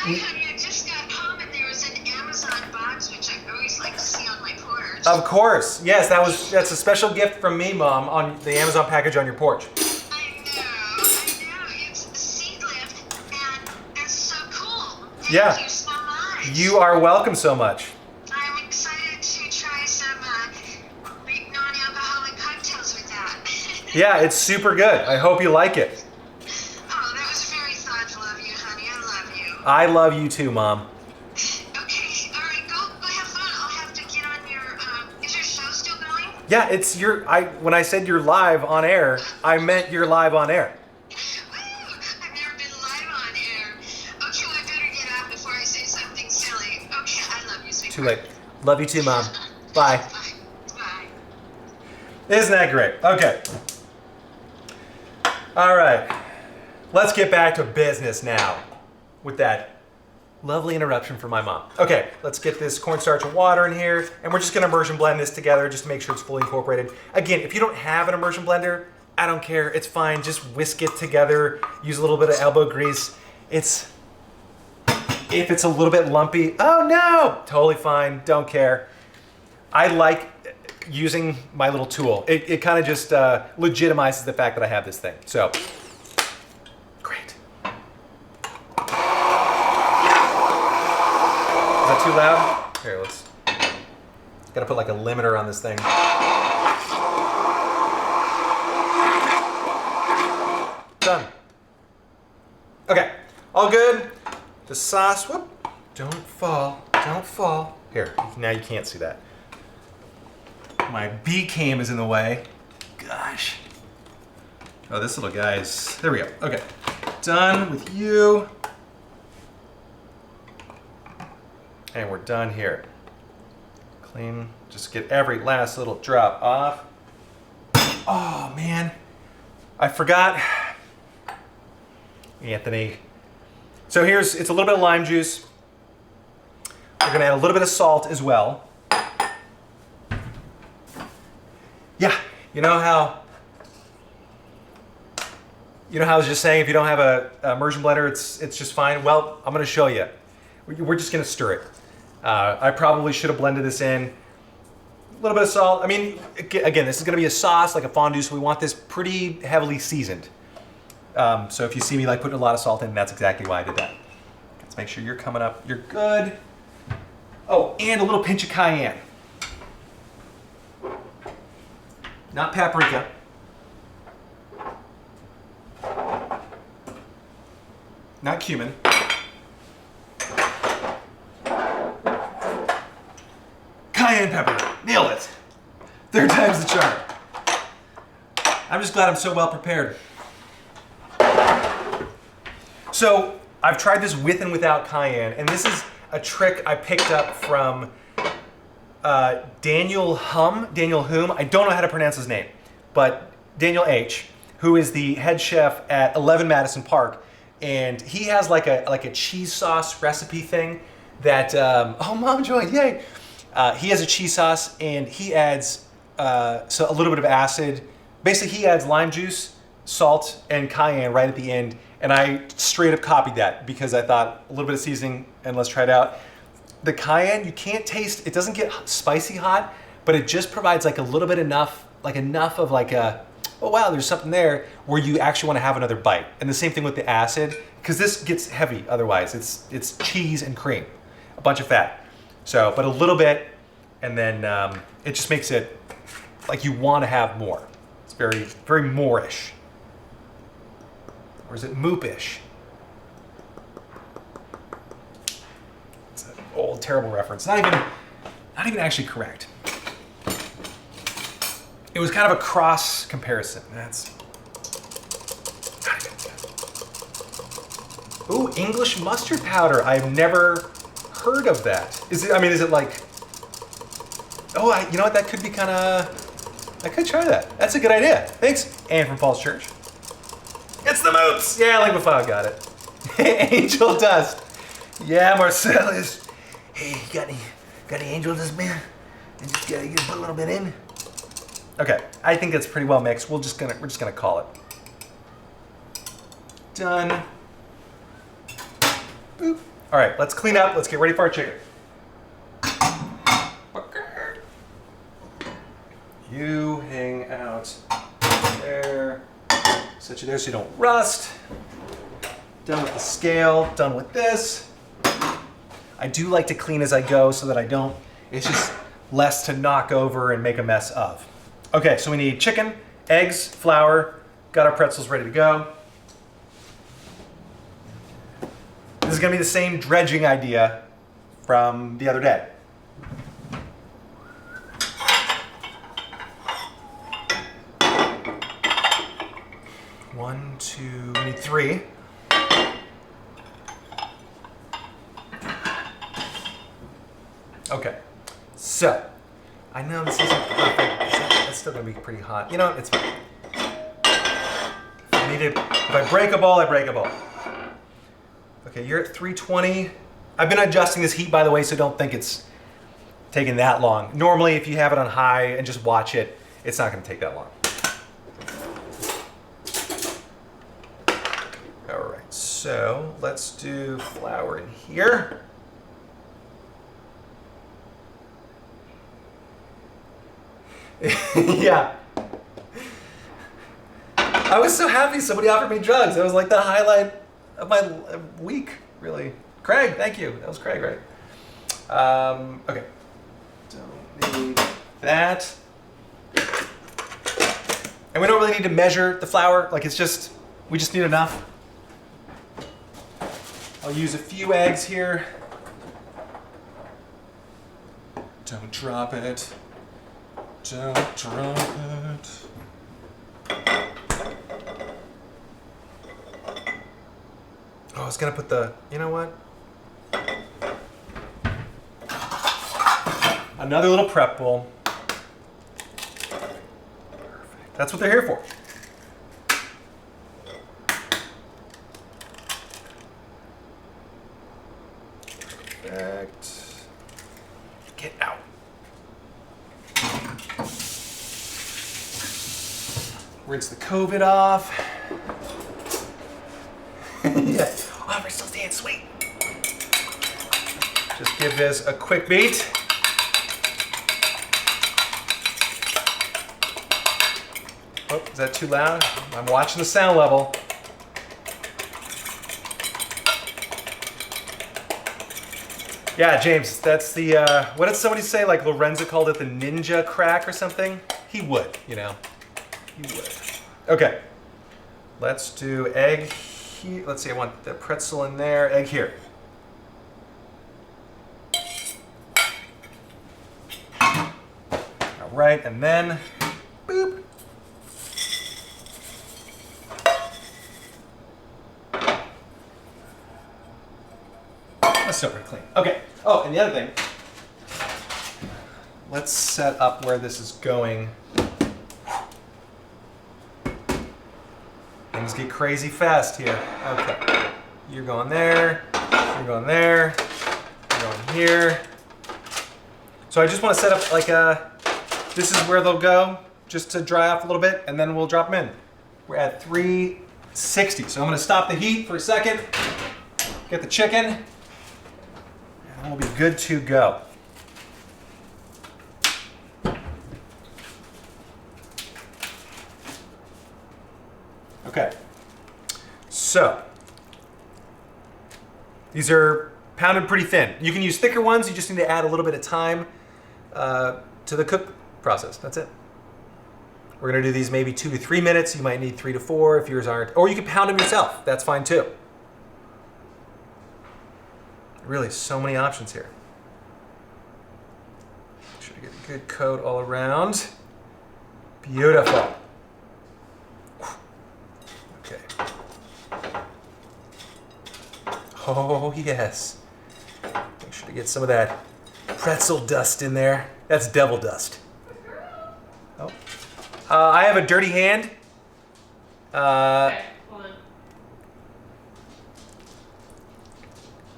Hi, honey. I just got home and there was an Amazon box, which I always like to see on my porch. Of course. Yes, that's a special gift from me, Mom, on the Amazon package on your porch. I know. It's a seed lift, and it's so cool. Yeah. Thank you so much. You are welcome so much. I'm excited to try some non-alcoholic cocktails with that. Yeah, it's super good. I hope you like it. Oh, that was very thoughtful of you, honey. I love you. I love you too, Mom. Okay, all right, go have fun. I'll have to get on your, is your show still going? Yeah, it's when I said you're live on air, I meant you're live on air. Woo! I've never been live on air. Okay, well, I better get out before I say something silly. Okay, I love you, sweetheart. Too late. Love you too, Mom. Bye. Bye. Isn't that great? Okay. All right. Let's get back to business now with that Lovely interruption from my mom. Okay, let's get this cornstarch and water in here, and we're just gonna immersion blend this together just to make sure it's fully incorporated. Again, if you don't have an immersion blender, I don't care, it's fine. Just whisk it together, use a little bit of elbow grease. If it's a little bit lumpy, oh no, totally fine, don't care. I like using my little tool. It kind of just legitimizes the fact that I have this thing. So, great. Is that too loud? Here, let's, gotta put like a limiter on this thing. Done. Okay, all good. The sauce, whoop, don't fall, don't fall. Here, now you can't see that. My B cam is in the way. Gosh. Oh, this little guy is, there we go. Okay, done with you. And we're done here. Clean, just get every last little drop off. Oh man, I forgot. Anthony. So here's, it's a little bit of lime juice. We're gonna add a little bit of salt as well. Yeah, you know how I was just saying if you don't have a immersion blender, it's just fine. Well, I'm gonna show you. We're just gonna stir it. I probably should have blended this in. A little bit of salt. I mean, again, this is gonna be a sauce, like a fondue, so we want this pretty heavily seasoned. So if you see me like putting a lot of salt in, that's exactly why I did that. Let's make sure you're coming up, you're good. Oh, and a little pinch of cayenne. Not paprika. Not cumin. Cayenne pepper, nailed it. Third time's the charm. I'm just glad I'm so well prepared. So I've tried this with and without cayenne, and this is a trick I picked up from Daniel Humm, I don't know how to pronounce his name, but Daniel H., who is the head chef at 11 Madison Park, and he has like a cheese sauce recipe thing that, oh, Mom joined, yay! He has a cheese sauce, and he adds so a little bit of acid. Basically, he adds lime juice, salt, and cayenne right at the end, and I straight up copied that because I thought a little bit of seasoning, and let's try it out. The cayenne, you can't taste, it doesn't get spicy hot, but it just provides like a little bit enough of like a, oh wow, there's something there where you actually want to have another bite. And the same thing with the acid, because this gets heavy otherwise. It's cheese and cream, a bunch of fat. So, but a little bit, and then it just makes it like you want to have more. It's very, very Moorish. Or is it Moopish? It's an old, terrible reference. Not even actually correct. It was kind of a cross comparison. That's not even good. Ooh, English mustard powder. I've never heard of that. Is it like, oh, you know what? That could be kind of, I could try that. That's a good idea. Thanks, Anne from Falls Church. It's the moops. Yeah, like before, got it. Angel dust. Yeah, Marcellus. Hey, got any angel dust, man? And just you put a little bit in. Okay, I think it's pretty well mixed. We're just gonna call it. Done. Boop. All right, let's clean up. Let's get ready for our chicken. You hang out there. Set you there so you don't rust. Done with the scale, done with this. I do like to clean as I go so that I don't, it's just less to knock over and make a mess of. Okay, so we need chicken, eggs, flour, got our pretzels ready to go. This is gonna be the same dredging idea from the other day. One, two, we need three. Okay, so I know this isn't perfect. It's still gonna be pretty hot. You know, it's fine. If I break a bowl, I break a bowl. Okay, you're at 320. I've been adjusting this heat, by the way, so don't think it's taking that long. Normally, if you have it on high and just watch it, it's not gonna take that long. All right, so let's do flour in here. Yeah. I was so happy somebody offered me drugs. That was like the highlight of my week, really. Craig, thank you. That was Craig, right? Okay. Don't need that. And we don't really need to measure the flour. Like it's just, we just need enough. I'll use a few eggs here. Don't drop it. Don't drop it. Oh, I was gonna put the, you know what? Another little prep bowl. Perfect. That's what they're here for. Perfect. Get out. Rinse the COVID off. Yeah. Oh, we're still staying sweet. Just give this a quick beat. Oh, is that too loud? I'm watching the sound level. Yeah, James, that's the, what did somebody say? Like Lorenzo called it the ninja crack or something? He would, you know. He would. Okay. Let's do egg here. Let's see, I want the pretzel in there. Egg here. All right, and then, boop. That's still pretty clean. Okay. Oh, and the other thing. Let's set up where this is going. Things get crazy fast here. Okay. You're going there. You're going there. You're going here. So I just want to set up like a, this is where they'll go, just to dry off a little bit, and then we'll drop them in. We're at 360. So I'm going to stop the heat for a second, get the chicken, and we'll be good to go. Okay, so these are pounded pretty thin. You can use thicker ones, you just need to add a little bit of time to the cook process, that's it. We're gonna do these maybe 2 to 3 minutes, you might need 3 to 4 if yours aren't, or you can pound them yourself, that's fine too. Really, so many options here. Make sure to get a good coat all around. Beautiful. Oh, yes. Make sure to get some of that pretzel dust in there. That's devil dust. Oh. I have a dirty hand. Okay, hold on.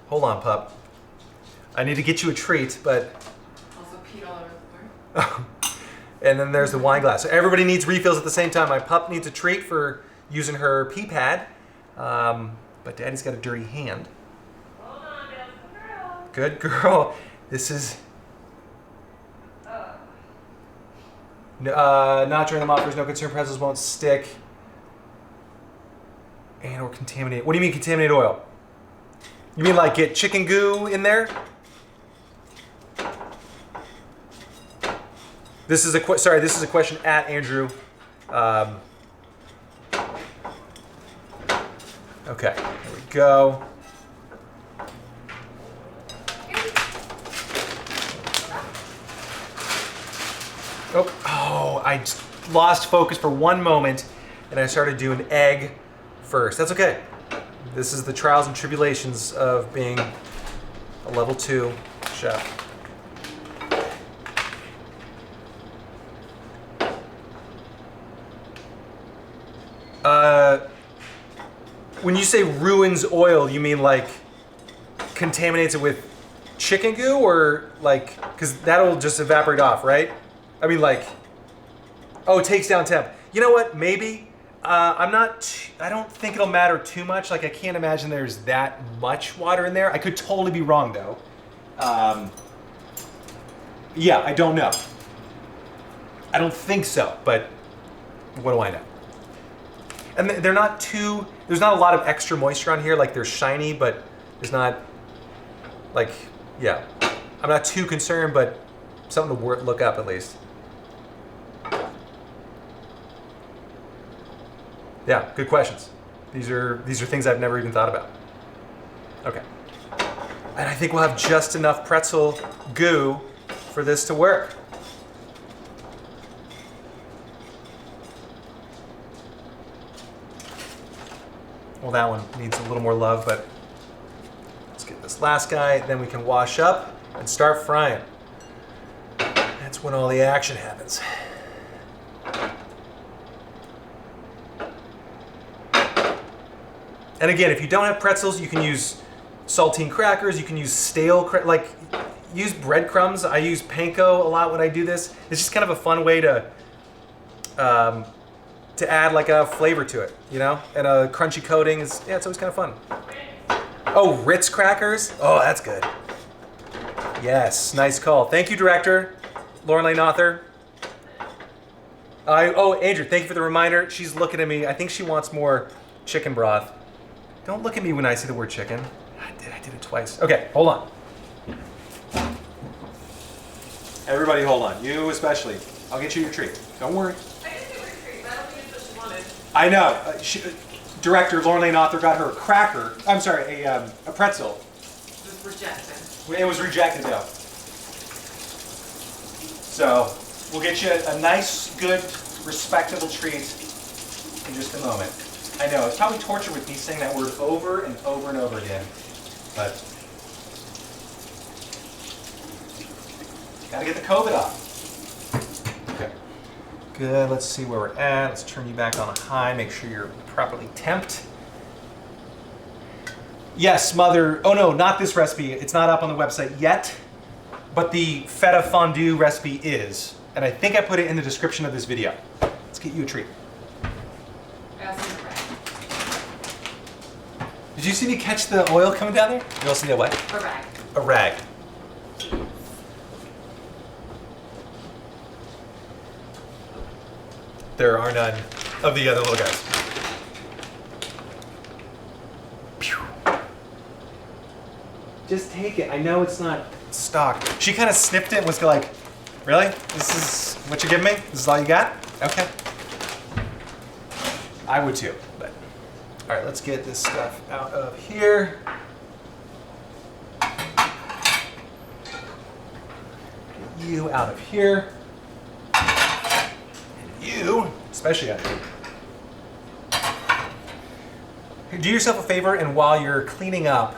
Hold on, pup. I need to get you a treat, but... Also peed all over the floor. And then there's the wine glass. So everybody needs refills at the same time. My pup needs a treat for using her pee pad. But Daddy's got a dirty hand. Hold on, girl. Good girl. This is... not during the mop, there's no concern, pretzels won't stick. And or contaminate. What do you mean contaminate oil? You mean like get chicken goo in there? This is a this is a question at Andrew. Okay, there we go. Oh, I just lost focus for one moment and I started doing egg first. That's okay. This is the trials and tribulations of being a level 2 chef. When you say ruins oil, you mean like contaminates it with chicken goo, or like, because that'll just evaporate off, right? I mean, like, oh, it takes down temp. You know what? Maybe. I don't think it'll matter too much. Like, I can't imagine there's that much water in there. I could totally be wrong, though. Yeah, I don't know. I don't think so, but what do I know? And they're not too, there's not a lot of extra moisture on here. Like, they're shiny, but there's not, like, yeah. I'm not too concerned, but something to look up at least. Yeah, good questions. These are things I've never even thought about. Okay. And I think we'll have just enough pretzel goo for this to work. Well, that one needs a little more love, but let's get this last guy, then we can wash up and start frying. That's when all the action happens. And again, if you don't have pretzels, you can use saltine crackers, you can use stale, like, use breadcrumbs. I use panko a lot when I do this. It's just kind of a fun way to add like a flavor to it, you know? And a crunchy coating is, yeah, it's always kind of fun. Oh, Ritz crackers? Oh, that's good. Yes, nice call. Thank you, director. Lauren Lane author. Oh, Andrew, thank you for the reminder. She's looking at me. I think she wants more chicken broth. Don't look at me when I say the word chicken. I did it twice. Okay, hold on. Everybody hold on. You especially. I'll get you your treat. Don't worry. I didn't get my treat, but I don't think it's what she wanted. I know. Director Lauren Lane author got her a cracker. I'm sorry, a pretzel. It was rejected. It was rejected though. So we'll get you a nice, good, respectable treat in just a moment. I know, it's probably torture with me saying that word over and over and over again, but gotta get the COVID off. Okay, good, let's see where we're at. Let's turn you back on a high, make sure you're properly temped. Yes, mother, oh no, not this recipe. It's not up on the website yet, but the feta fondue recipe is, and I think I put it in the description of this video. Let's get you a treat. I also need a rag. Did you see me catch the oil coming down there? You also see a what? A rag. A rag. There are none of the other little guys. Pew. Just take it. I know it's not stock. She kind of sniffed it and was like, really? This is what you're giving me? This is all you got? Okay. I would too, but. All right, let's get this stuff out of here. Get you out of here. And you, especially out of here. Do yourself a favor, and while you're cleaning up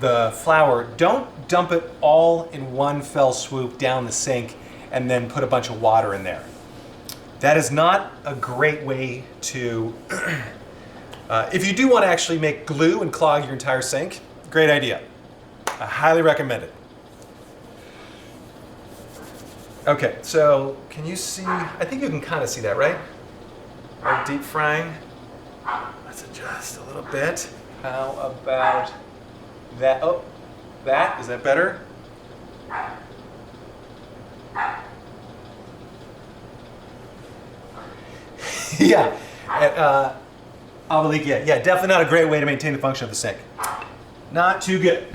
the flour, don't dump it all in one fell swoop down the sink and then put a bunch of water in there. That is not a great way to, if you do want to actually make glue and clog your entire sink, great idea. I highly recommend it. Okay, so can you see, I think you can kind of see that, right? Our deep frying. Let's adjust a little bit. How about that? Oh, is that better? Yeah, yeah, definitely not a great way to maintain the function of the sink. Not too good.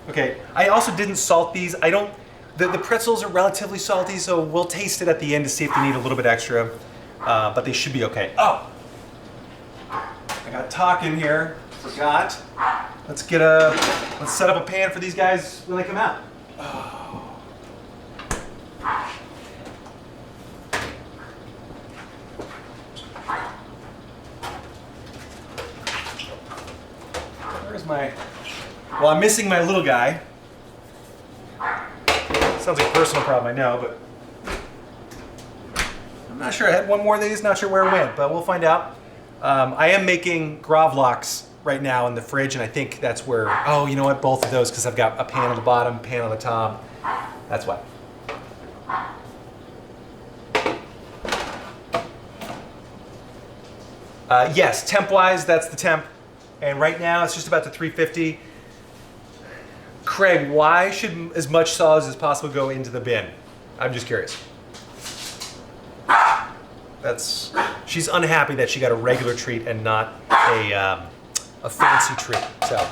Okay, I also didn't salt these. The pretzels are relatively salty, so we'll taste it at the end to see if they need a little bit extra, but they should be okay. Oh, I got talk in here, forgot. Let's set up a pan for these guys when they come out. Oh. Where's my, well, I'm missing my little guy. Sounds like a personal problem, I know, but I'm not sure. I had one more of these, not sure where it went, but we'll find out. I am making gravlax right now in the fridge, and I think that's where, oh, you know what, both of those, because I've got a pan on the bottom, pan on the top. That's why. Yes, temp-wise, that's the temp. And right now, it's just about to 350. Craig, why should as much sauce as possible go into the bin? I'm just curious. She's unhappy that she got a regular treat and not a fancy treat. So,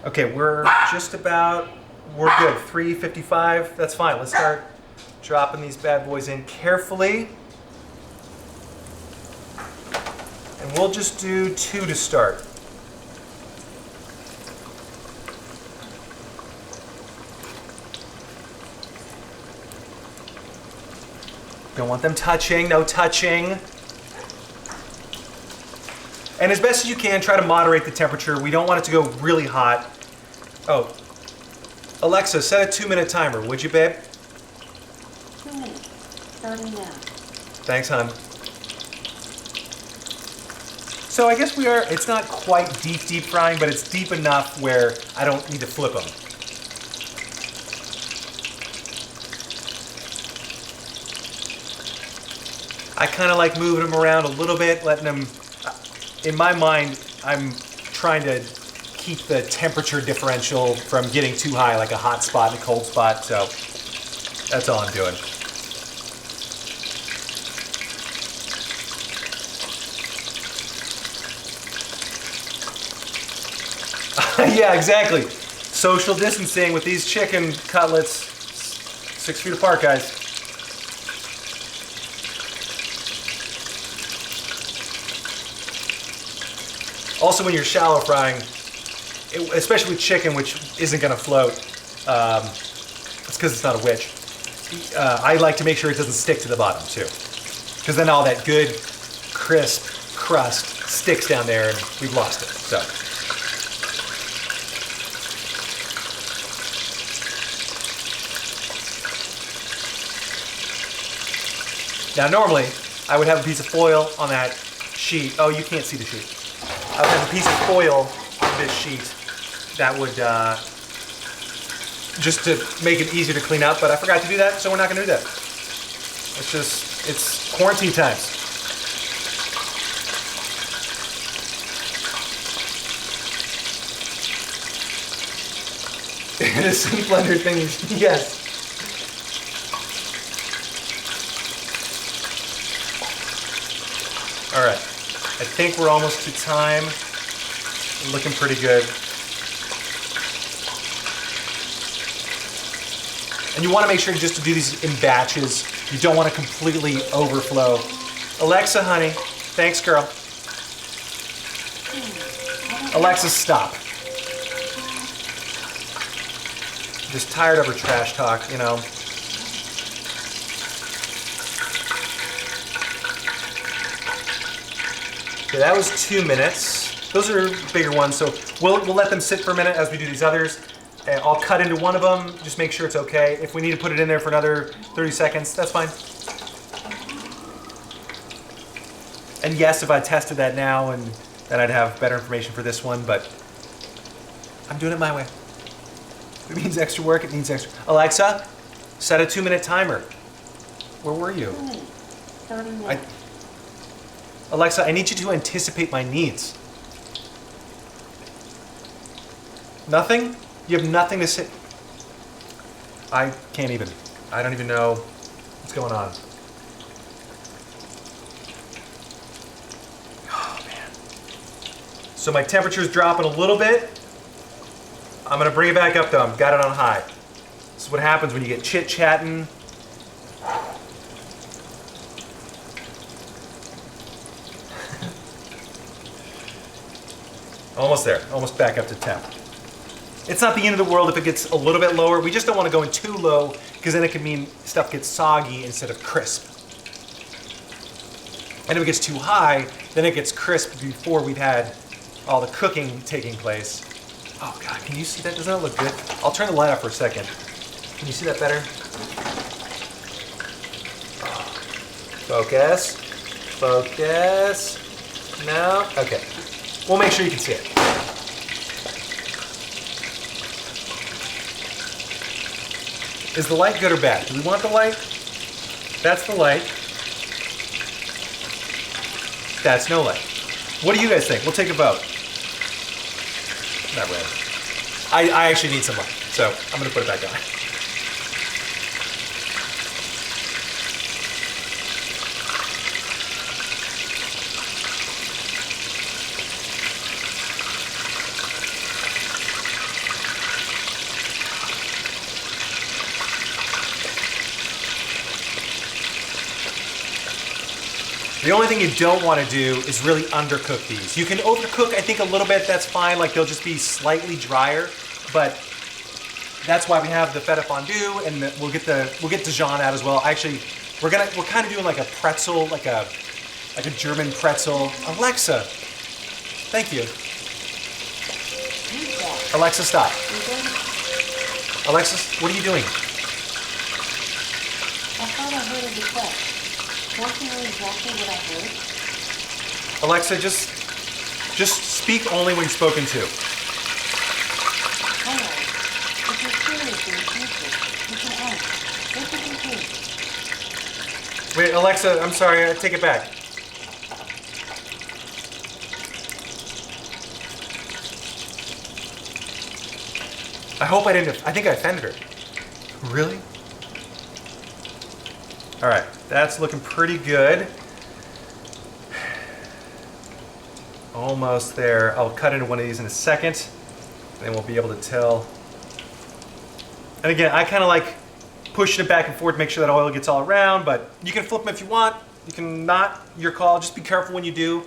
okay, we're good. 355. That's fine. Let's start dropping these bad boys in carefully. And we'll just do 2 to start. Don't want them touching, no touching. And as best as you can, try to moderate the temperature. We don't want it to go really hot. Oh, Alexa, set a 2-minute timer, would you, babe? 2 minutes, starting now. Thanks, hon. So I guess it's not quite deep frying, but it's deep enough where I don't need to flip them. I kind of like moving them around a little bit, letting them, in my mind, I'm trying to keep the temperature differential from getting too high, like a hot spot and a cold spot, so that's all I'm doing. Yeah, exactly. Social distancing with these chicken cutlets, 6 feet apart, guys. Also, when you're shallow frying, especially with chicken, which isn't going to float, it's because it's not a witch. I like to make sure it doesn't stick to the bottom too, because then all that good, crisp crust sticks down there, and we've lost it. So. Now, normally, I would have a piece of foil on that sheet. Oh, you can't see the sheet. I would have a piece of foil on this sheet that would, just to make it easier to clean up, but I forgot to do that, so we're not gonna do that. It's quarantine times. The soup blender thing, yes. All right, I think we're almost to time. Looking pretty good. And you want to make sure just to do these in batches. You don't want to completely overflow. Alexa, honey, thanks, girl. Alexa, stop. Just tired of her trash talk, you know. Okay, that was 2 minutes. Those are bigger ones, so we'll let them sit for a minute as we do these others. I'll cut into one of them, just make sure it's okay. If we need to put it in there for another 30 seconds, that's fine. And yes, if I tested that now, and then I'd have better information for this one, but I'm doing it my way. If it means extra work, it means extra. Alexa, set a 2-minute timer. Where were you? 2 minutes, starting now. Alexa, I need you to anticipate my needs. Nothing? You have nothing to say? I can't even. I don't even know what's going on. Oh, man. So my temperature's dropping a little bit. I'm gonna bring it back up though. I've got it on high. This is what happens when you get chit-chatting. Almost there, almost back up to temp. It's not the end of the world if it gets a little bit lower. We just don't want to go in too low because then it can mean stuff gets soggy instead of crisp. And if it gets too high, then it gets crisp before we've had all the cooking taking place. Oh God, can you see that? Doesn't that look good? I'll turn the light off for a second. Can you see that better? Focus. Focus. No? Okay. We'll make sure you can see it. Is the light good or bad? Do we want the light? That's the light. That's no light. What do you guys think? We'll take a vote. Not red. I actually need some light, so I'm gonna put it back on. The only thing you don't want to do is really undercook these. You can overcook, I think, a little bit. That's fine. Like they'll just be slightly drier, but that's why we have the feta fondue, and we'll get Dijon out as well. Actually, we're kind of doing like a pretzel, like a German pretzel. Alexa, thank you. Alexa, stop. Alexa, what are you doing? I thought I heard a request. Don't you know exactly what I heard? Alexa, just speak only when spoken to. Alright. If you're curious in the future, you can ask. What did you hear? Wait, Alexa, I'm sorry, I take it back. I hope I didn't, I think I offended her. Really? All right, that's looking pretty good. Almost there. I'll cut into one of these in a second, then we'll be able to tell. And again, I kind of like pushing it back and forth to make sure that oil gets all around, but you can flip them if you want. You can not, your call. Just be careful when you do.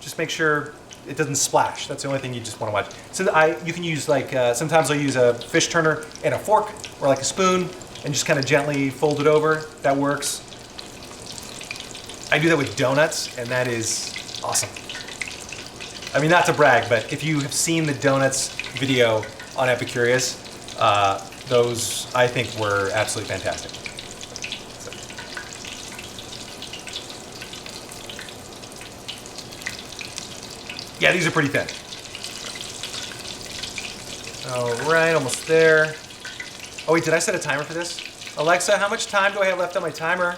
Just make sure it doesn't splash. That's the only thing you just want to watch. So you can use like, sometimes I'll use a fish turner and a fork or like a spoon and just kind of gently fold it over. That works. I do that with donuts, and that is awesome. I mean, not to brag, but if you have seen the donuts video on Epicurious, those I think were absolutely fantastic. So. Yeah, these are pretty thin. All right, almost there. Oh wait, did I set a timer for this? Alexa, how much time do I have left on my timer?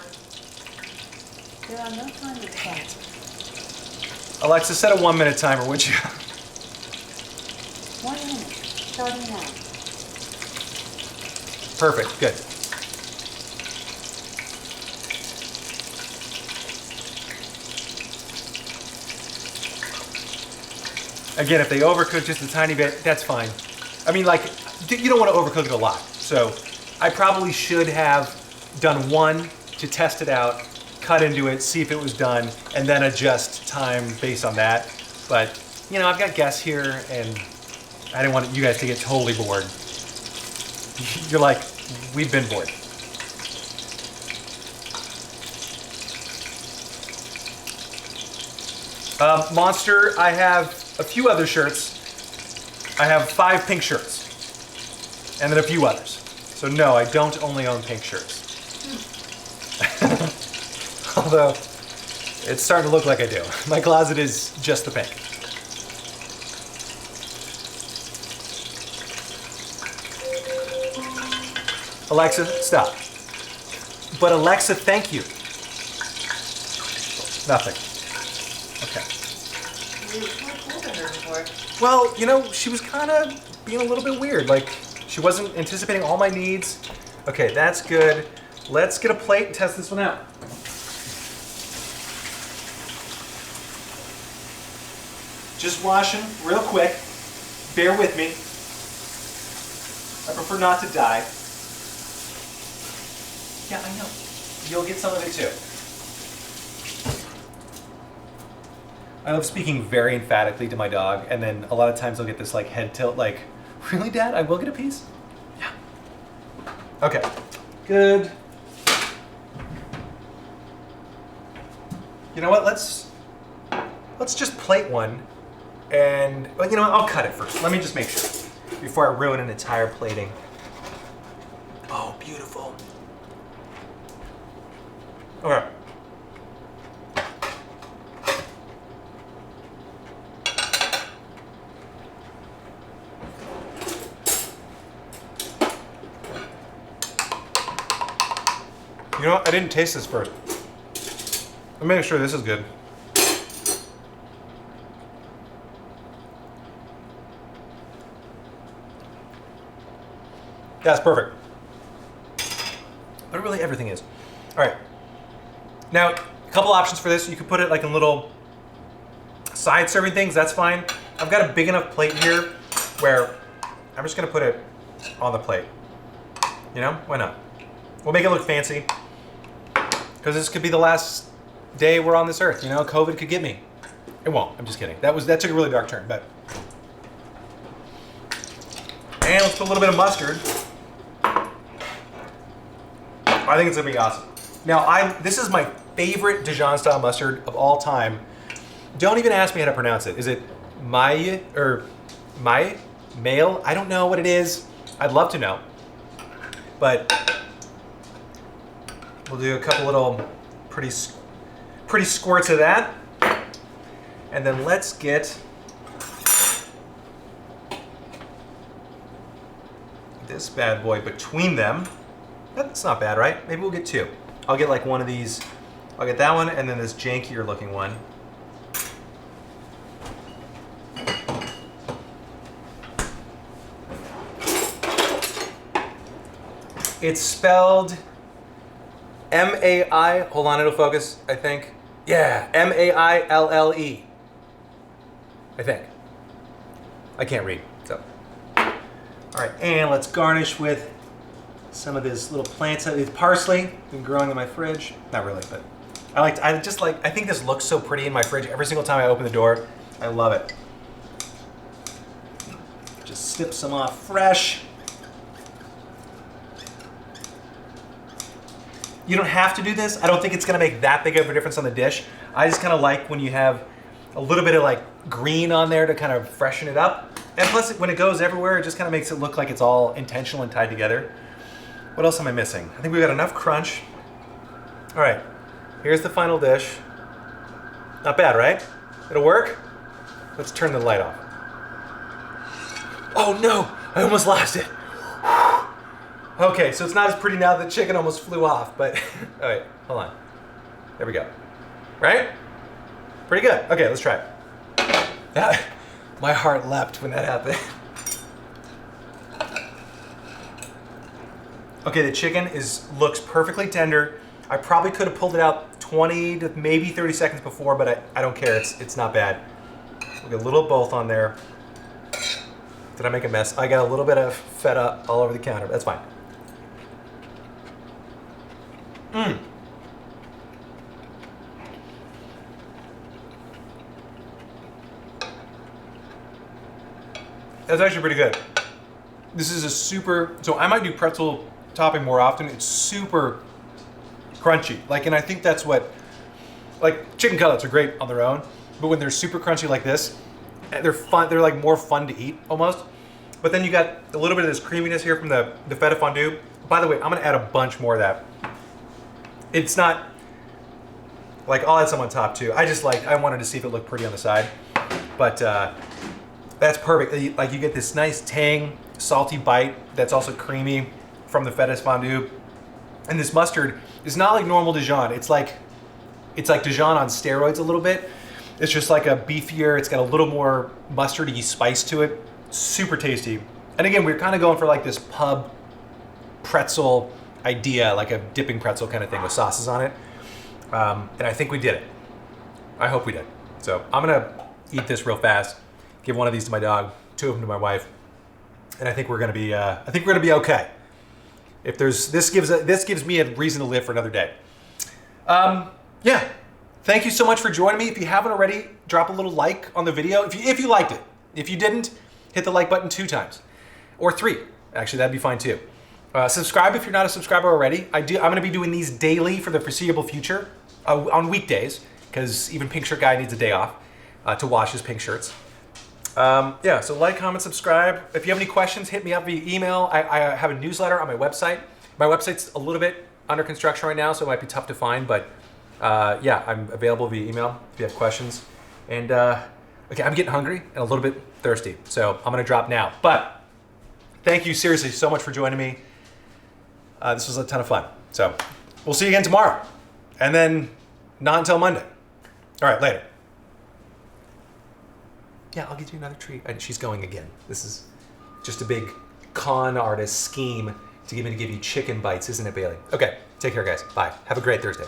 There are no time limits. Alexa, set a 1 minute timer, would you? 1 minute, starting now. Perfect, good. Again, if they overcook just a tiny bit, that's fine. I mean, like, you don't want to overcook it a lot. So I probably should have done one to test it out, cut into it, see if it was done, and then adjust time based on that. But, you know, I've got guests here, and I didn't want you guys to get totally bored. You're like, we've been bored. Monster, I have a few other shirts. I have 5 pink shirts, and then a few others. So no, I don't only own pink shirts. Although, it's starting to look like I do. My closet is just the pink. Alexa, stop. But Alexa, thank you. Nothing. Okay. You were more cool than her before. Well, you know, she was kind of being a little bit weird. Like, she wasn't anticipating all my needs. Okay, that's good. Let's get a plate and test this one out. Just washing real quick. Bear with me. I prefer not to die. Yeah, I know. You'll get some of it too. I love speaking very emphatically to my dog, and then a lot of times I'll get this like head tilt, like, really, Dad? I will get a piece? Yeah. Okay. Good. You know what? Let's just plate one, and well, you know what? I'll cut it first. Let me just make sure before I ruin an entire plating. Oh, beautiful. Okay. You know what? I didn't taste this first. Let me make sure this is good. That's perfect. But really everything is. All right. Now, a couple options for this. You could put it like in little side serving things. That's fine. I've got a big enough plate here where I'm just gonna put it on the plate. You know, why not? We'll make it look fancy. Because this could be the last day we're on this earth. You know, COVID could get me. It won't. I'm just kidding. That took a really dark turn, but. And let's put a little bit of mustard. I think it's gonna be awesome. Now, this is my favorite Dijon style mustard of all time. Don't even ask me how to pronounce it. Is it Maille or Maille? Male? I don't know what it is. I'd love to know. But we'll do a couple little pretty squirts of that. And then let's get this bad boy between them. That's not bad, right? Maybe we'll get two. I'll get like one of these. I'll get that one and then this jankier looking one. It's spelled M-A-I, hold on, it'll focus, I think. Yeah, M-A-I-L-L-E. I think. I can't read, so. All right, and let's garnish with some of this little plants, these parsley, been growing in my fridge. Not really, but I think this looks so pretty in my fridge every single time I open the door. I love it. Just snip some off fresh. You don't have to do this. I don't think it's gonna make that big of a difference on the dish. I just kind of like when you have a little bit of like green on there to kind of freshen it up. And plus, when it goes everywhere, it just kind of makes it look like it's all intentional and tied together. What else am I missing? I think we've got enough crunch. All right, here's the final dish. Not bad, right? It'll work? Let's turn the light off. Oh no, I almost lost it. Okay, so it's not as pretty now. The chicken almost flew off, but all right, hold on. There we go. Right? Pretty good. Okay, let's try it. My heart leapt when that happened. Okay, the chicken looks perfectly tender. I probably could have pulled it out 20 to maybe 30 seconds before, but I don't care. It's not bad. We'll get a little of both on there. Did I make a mess? I got a little bit of feta all over the counter. That's fine. That's actually pretty good. This is so I might do pretzel topping more often. It's super crunchy. And I think that's what, chicken cutlets are great on their own, but when they're super crunchy like this, they're fun. They're like more fun to eat almost. But then you got a little bit of this creaminess here from the feta fondue. By the way, I'm gonna add a bunch more of that. It's not, I'll add some on top too. I wanted to see if it looked pretty on the side. But that's perfect. You get this nice tang, salty bite that's also creamy from the feta fondue. And this mustard is not like normal Dijon. It's like Dijon on steroids a little bit. It's just like a beefier, it's got a little more mustardy spice to it. Super tasty. And again, we're kind of going for this pub pretzel idea, like a dipping pretzel kind of thing with sauces on it. And I think we did it. I hope we did. So I'm gonna eat this real fast, give one of these to my dog, two of them to my wife, and I think we're gonna be okay. If this gives me a reason to live for another day. Yeah. Thank you so much for joining me. If you haven't already, drop a little like on the video if you liked it. If you didn't, hit the like button 2 times or 3. Actually, that'd be fine too. Subscribe if you're not a subscriber already. I'm going to be doing these daily for the foreseeable future on weekdays because even Pink Shirt Guy needs a day off to wash his pink shirts. Yeah, so like, comment, subscribe. If you have any questions, hit me up via email. I have a newsletter on my website. My website's a little bit under construction right now, so it might be tough to find, but yeah, I'm available via email if you have questions. And okay, I'm getting hungry and a little bit thirsty, so I'm gonna drop now. But thank you seriously so much for joining me. This was a ton of fun. So we'll see you again tomorrow. And then not until Monday. All right, later. Yeah, I'll get you another treat. And she's going again. This is just a big con artist scheme to give you chicken bites, isn't it, Bailey? Okay, take care, guys. Bye. Have a great Thursday.